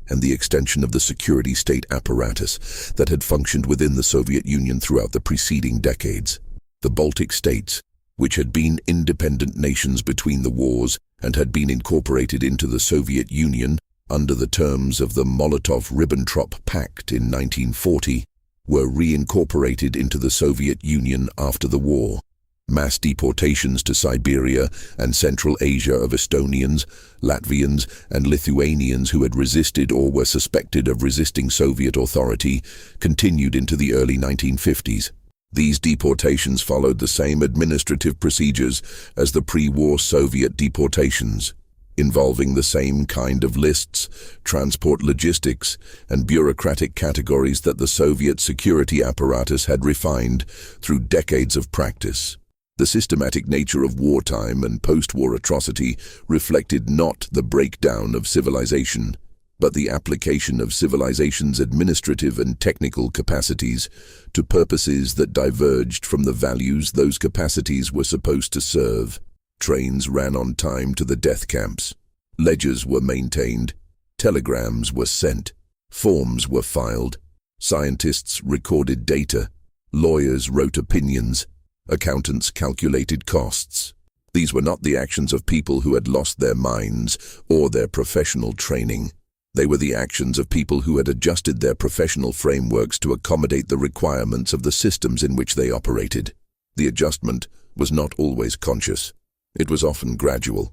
and the extension of the security state apparatus that had functioned within the Soviet Union throughout the preceding decades. The Baltic states, which had been independent nations between the wars and had been incorporated into the Soviet Union, under the terms of the Molotov-Ribbentrop Pact in 1940, were reincorporated into the Soviet Union after the war. Mass deportations to Siberia and Central Asia of Estonians, Latvians, and Lithuanians who had resisted or were suspected of resisting Soviet authority continued into the early 1950s. These deportations followed the same administrative procedures as the pre-war Soviet deportations, involving the same kind of lists, transport logistics, and bureaucratic categories that the Soviet security apparatus had refined through decades of practice. The systematic nature of wartime and post-war atrocity reflected not the breakdown of civilization, but the application of civilization's administrative and technical capacities to purposes that diverged from the values those capacities were supposed to serve. Trains ran on time to the death camps. Ledgers were maintained. Telegrams were sent. Forms were filed. Scientists recorded data. Lawyers wrote opinions. Accountants calculated costs. These were not the actions of people who had lost their minds or their professional training. They were the actions of people who had adjusted their professional frameworks to accommodate the requirements of the systems in which they operated. The adjustment was not always conscious. It was often gradual.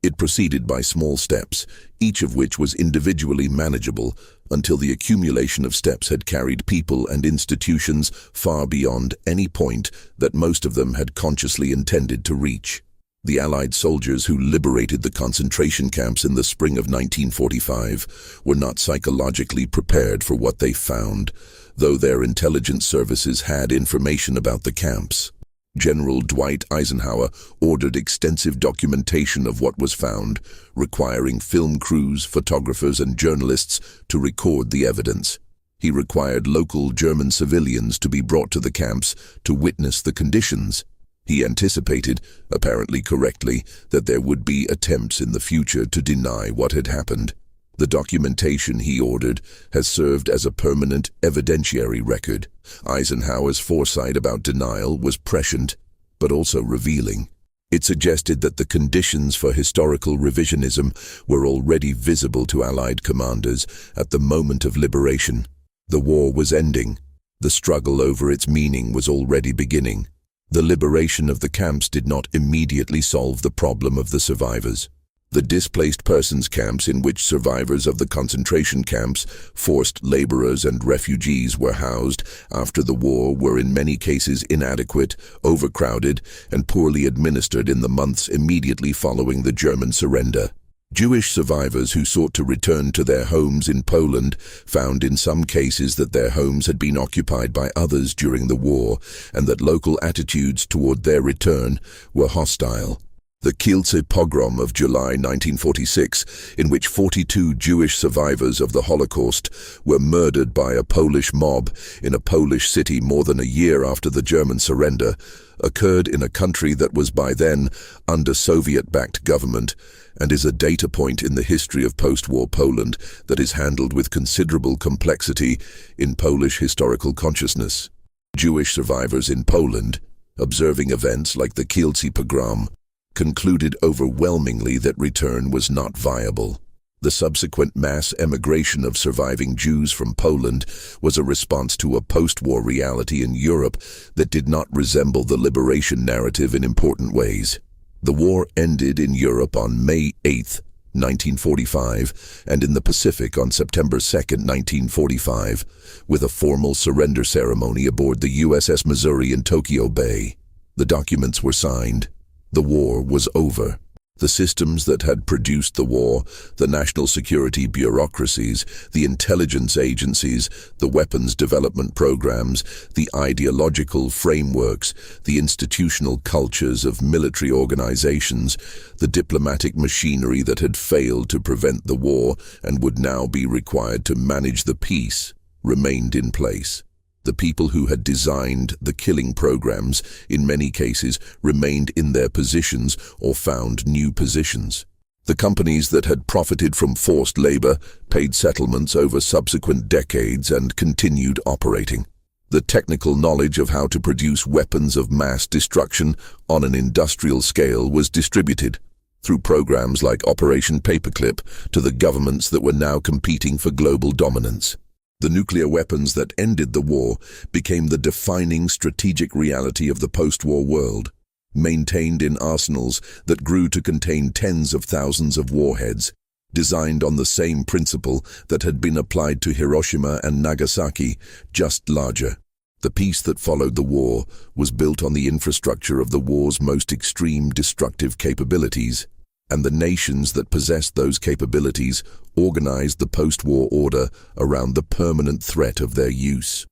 It proceeded by small steps, each of which was individually manageable, until the accumulation of steps had carried people and institutions far beyond any point that most of them had consciously intended to reach. The Allied soldiers who liberated the concentration camps in the spring of 1945 were not psychologically prepared for what they found, though their intelligence services had information about the camps. General Dwight Eisenhower ordered extensive documentation of what was found, requiring film crews, photographers, and journalists to record the evidence. He required local German civilians to be brought to the camps to witness the conditions. He anticipated, apparently correctly, that there would be attempts in the future to deny what had happened. The documentation he ordered has served as a permanent evidentiary record. Eisenhower's foresight about denial was prescient, but also revealing. It suggested that the conditions for historical revisionism were already visible to Allied commanders at the moment of liberation. The war was ending. The struggle over its meaning was already beginning. The liberation of the camps did not immediately solve the problem of the survivors. The displaced persons camps in which survivors of the concentration camps, forced laborers and refugees were housed after the war were in many cases inadequate, overcrowded, and poorly administered in the months immediately following the German surrender. Jewish survivors who sought to return to their homes in Poland found in some cases that their homes had been occupied by others during the war and that local attitudes toward their return were hostile. The Kielce pogrom of July 1946, in which 42 Jewish survivors of the Holocaust were murdered by a Polish mob in a Polish city more than a year after the German surrender, occurred in a country that was by then under Soviet-backed government and is a data point in the history of post-war Poland that is handled with considerable complexity in Polish historical consciousness. Jewish survivors in Poland, observing events like the Kielce pogrom, concluded overwhelmingly that return was not viable. The subsequent mass emigration of surviving Jews from Poland was a response to a post-war reality in Europe that did not resemble the liberation narrative in important ways. The war ended in Europe on May 8, 1945, and in the Pacific on September 2, 1945, with a formal surrender ceremony aboard the USS Missouri in Tokyo Bay. The documents were signed. The war was over. The systems that had produced the war, the national security bureaucracies, the intelligence agencies, the weapons development programs, the ideological frameworks, the institutional cultures of military organizations, the diplomatic machinery that had failed to prevent the war and would now be required to manage the peace, remained in place. The people who had designed the killing programs, in many cases, remained in their positions or found new positions. The companies that had profited from forced labor paid settlements over subsequent decades and continued operating. The technical knowledge of how to produce weapons of mass destruction on an industrial scale was distributed. through programs like Operation Paperclip to the governments that were now competing for global dominance. The nuclear weapons that ended the war became the defining strategic reality of the post-war world, maintained in arsenals that grew to contain tens of thousands of warheads, designed on the same principle that had been applied to Hiroshima and Nagasaki, just larger. The peace that followed the war was built on the infrastructure of the war's most extreme destructive capabilities, and the nations that possessed those capabilities organized the post-war order around the permanent threat of their use.